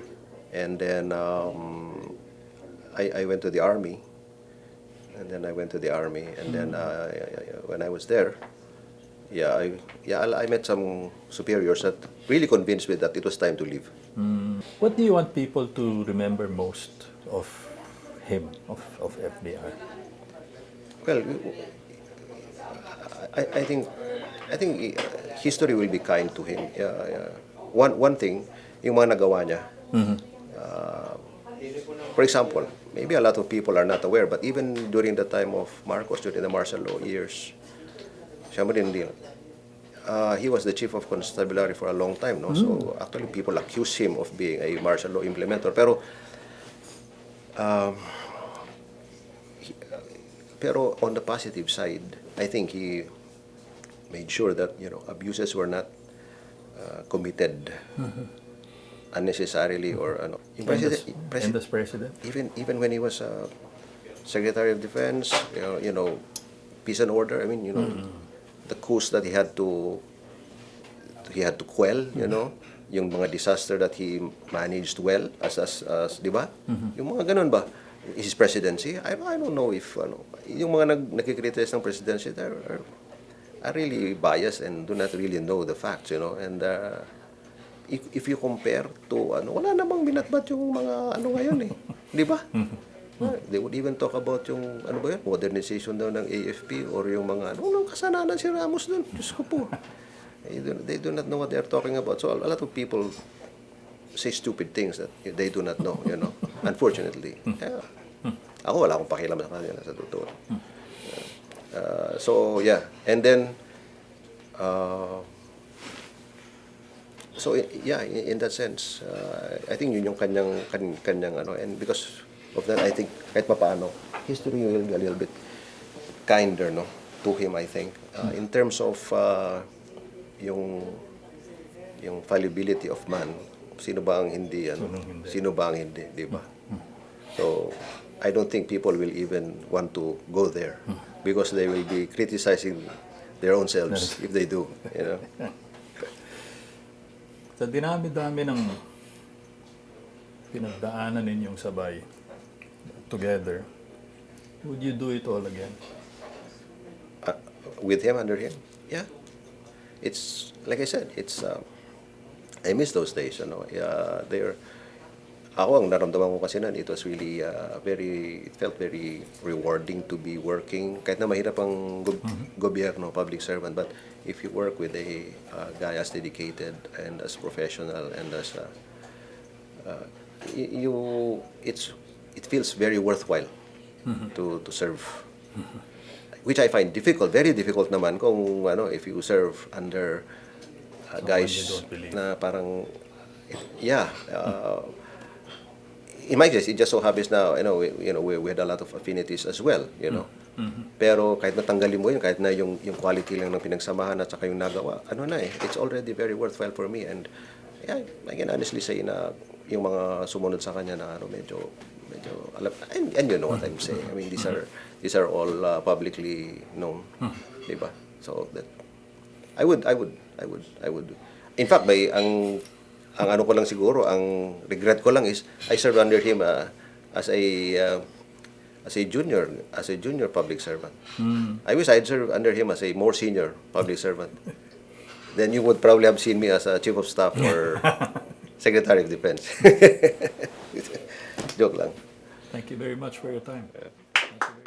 and then I went to the army, and then when I was there, I met some superiors that really convinced me that it was time to leave. What do you want people to remember most of him, of FBR? Well, I think history will be kind to him. One thing, yung mga nagawa niya. For example, maybe a lot of people are not aware, but even during the time of Marcos, during the martial law years, siya mo din, he was the chief of constabulary for a long time, no? So actually, people accuse him of being a martial law implementer. Pero on the positive side, I think he made sure that abuses were not committed unnecessarily or ano. Yung And as president? even when he was Secretary of Defense, peace and order. I mean, the coups that he had to quell, yung mga disaster that he managed well as di ba? Yung mga ganun ba? His presidency, I don't know if yung mga nakikriticize ng presidency are really biased and do not really know the facts, and if you compare to wala namang binatbat yung mga ngayon di ba? They would even talk about yung modernization daw ng AFP or yung mga kasalanan si Ramos doon. Diyos ko po. They do not know what they are talking about. So a lot of people say stupid things that they do not know, unfortunately. Ako wala akong pakialam sa kanila sa totoo. And then in that sense, I think yun yung kanyang and because of that, I think kahit papaano history will be a little bit kinder, no, to him, I think. In terms of yung fallibility of man, sino ba ang hindi, di ba? So I don't think people will even want to go there because they will be criticizing their own selves if they do, Sa dinami-dami ng pinagdaanan ninyong sabay together, would you do it all again? With him, under him, yeah. It's like I said, I miss those days, Ako, ang naramdaman ko kasi nun, it was really it felt very rewarding to be working. Kahit na mahirap ang gobyerno, public servant, but if you work with a guy as dedicated and as professional and as it feels very worthwhile to serve. Which I find difficult, very difficult naman kung if you serve under guys you don't believe. na parang in my case, it just so happens now, we had a lot of affinities as well, Pero kahit natanggalin mo yun, kahit na yung quality lang ng pinagsamahan at saka yung nagawa, it's already very worthwhile for me. And I can honestly say na yung mga sumunod sa kanya na medyo alam, and you know what I'm saying. I mean, these are all publicly known, diba? So that I would. In fact, ang ano ko lang siguro, ang regret ko lang is I served under him as a junior public servant. I wish I'd served under him as a more senior public servant. Then you would probably have seen me as a chief of staff or Secretary of Defense. Joke lang. Thank you very much for your time. Thank you very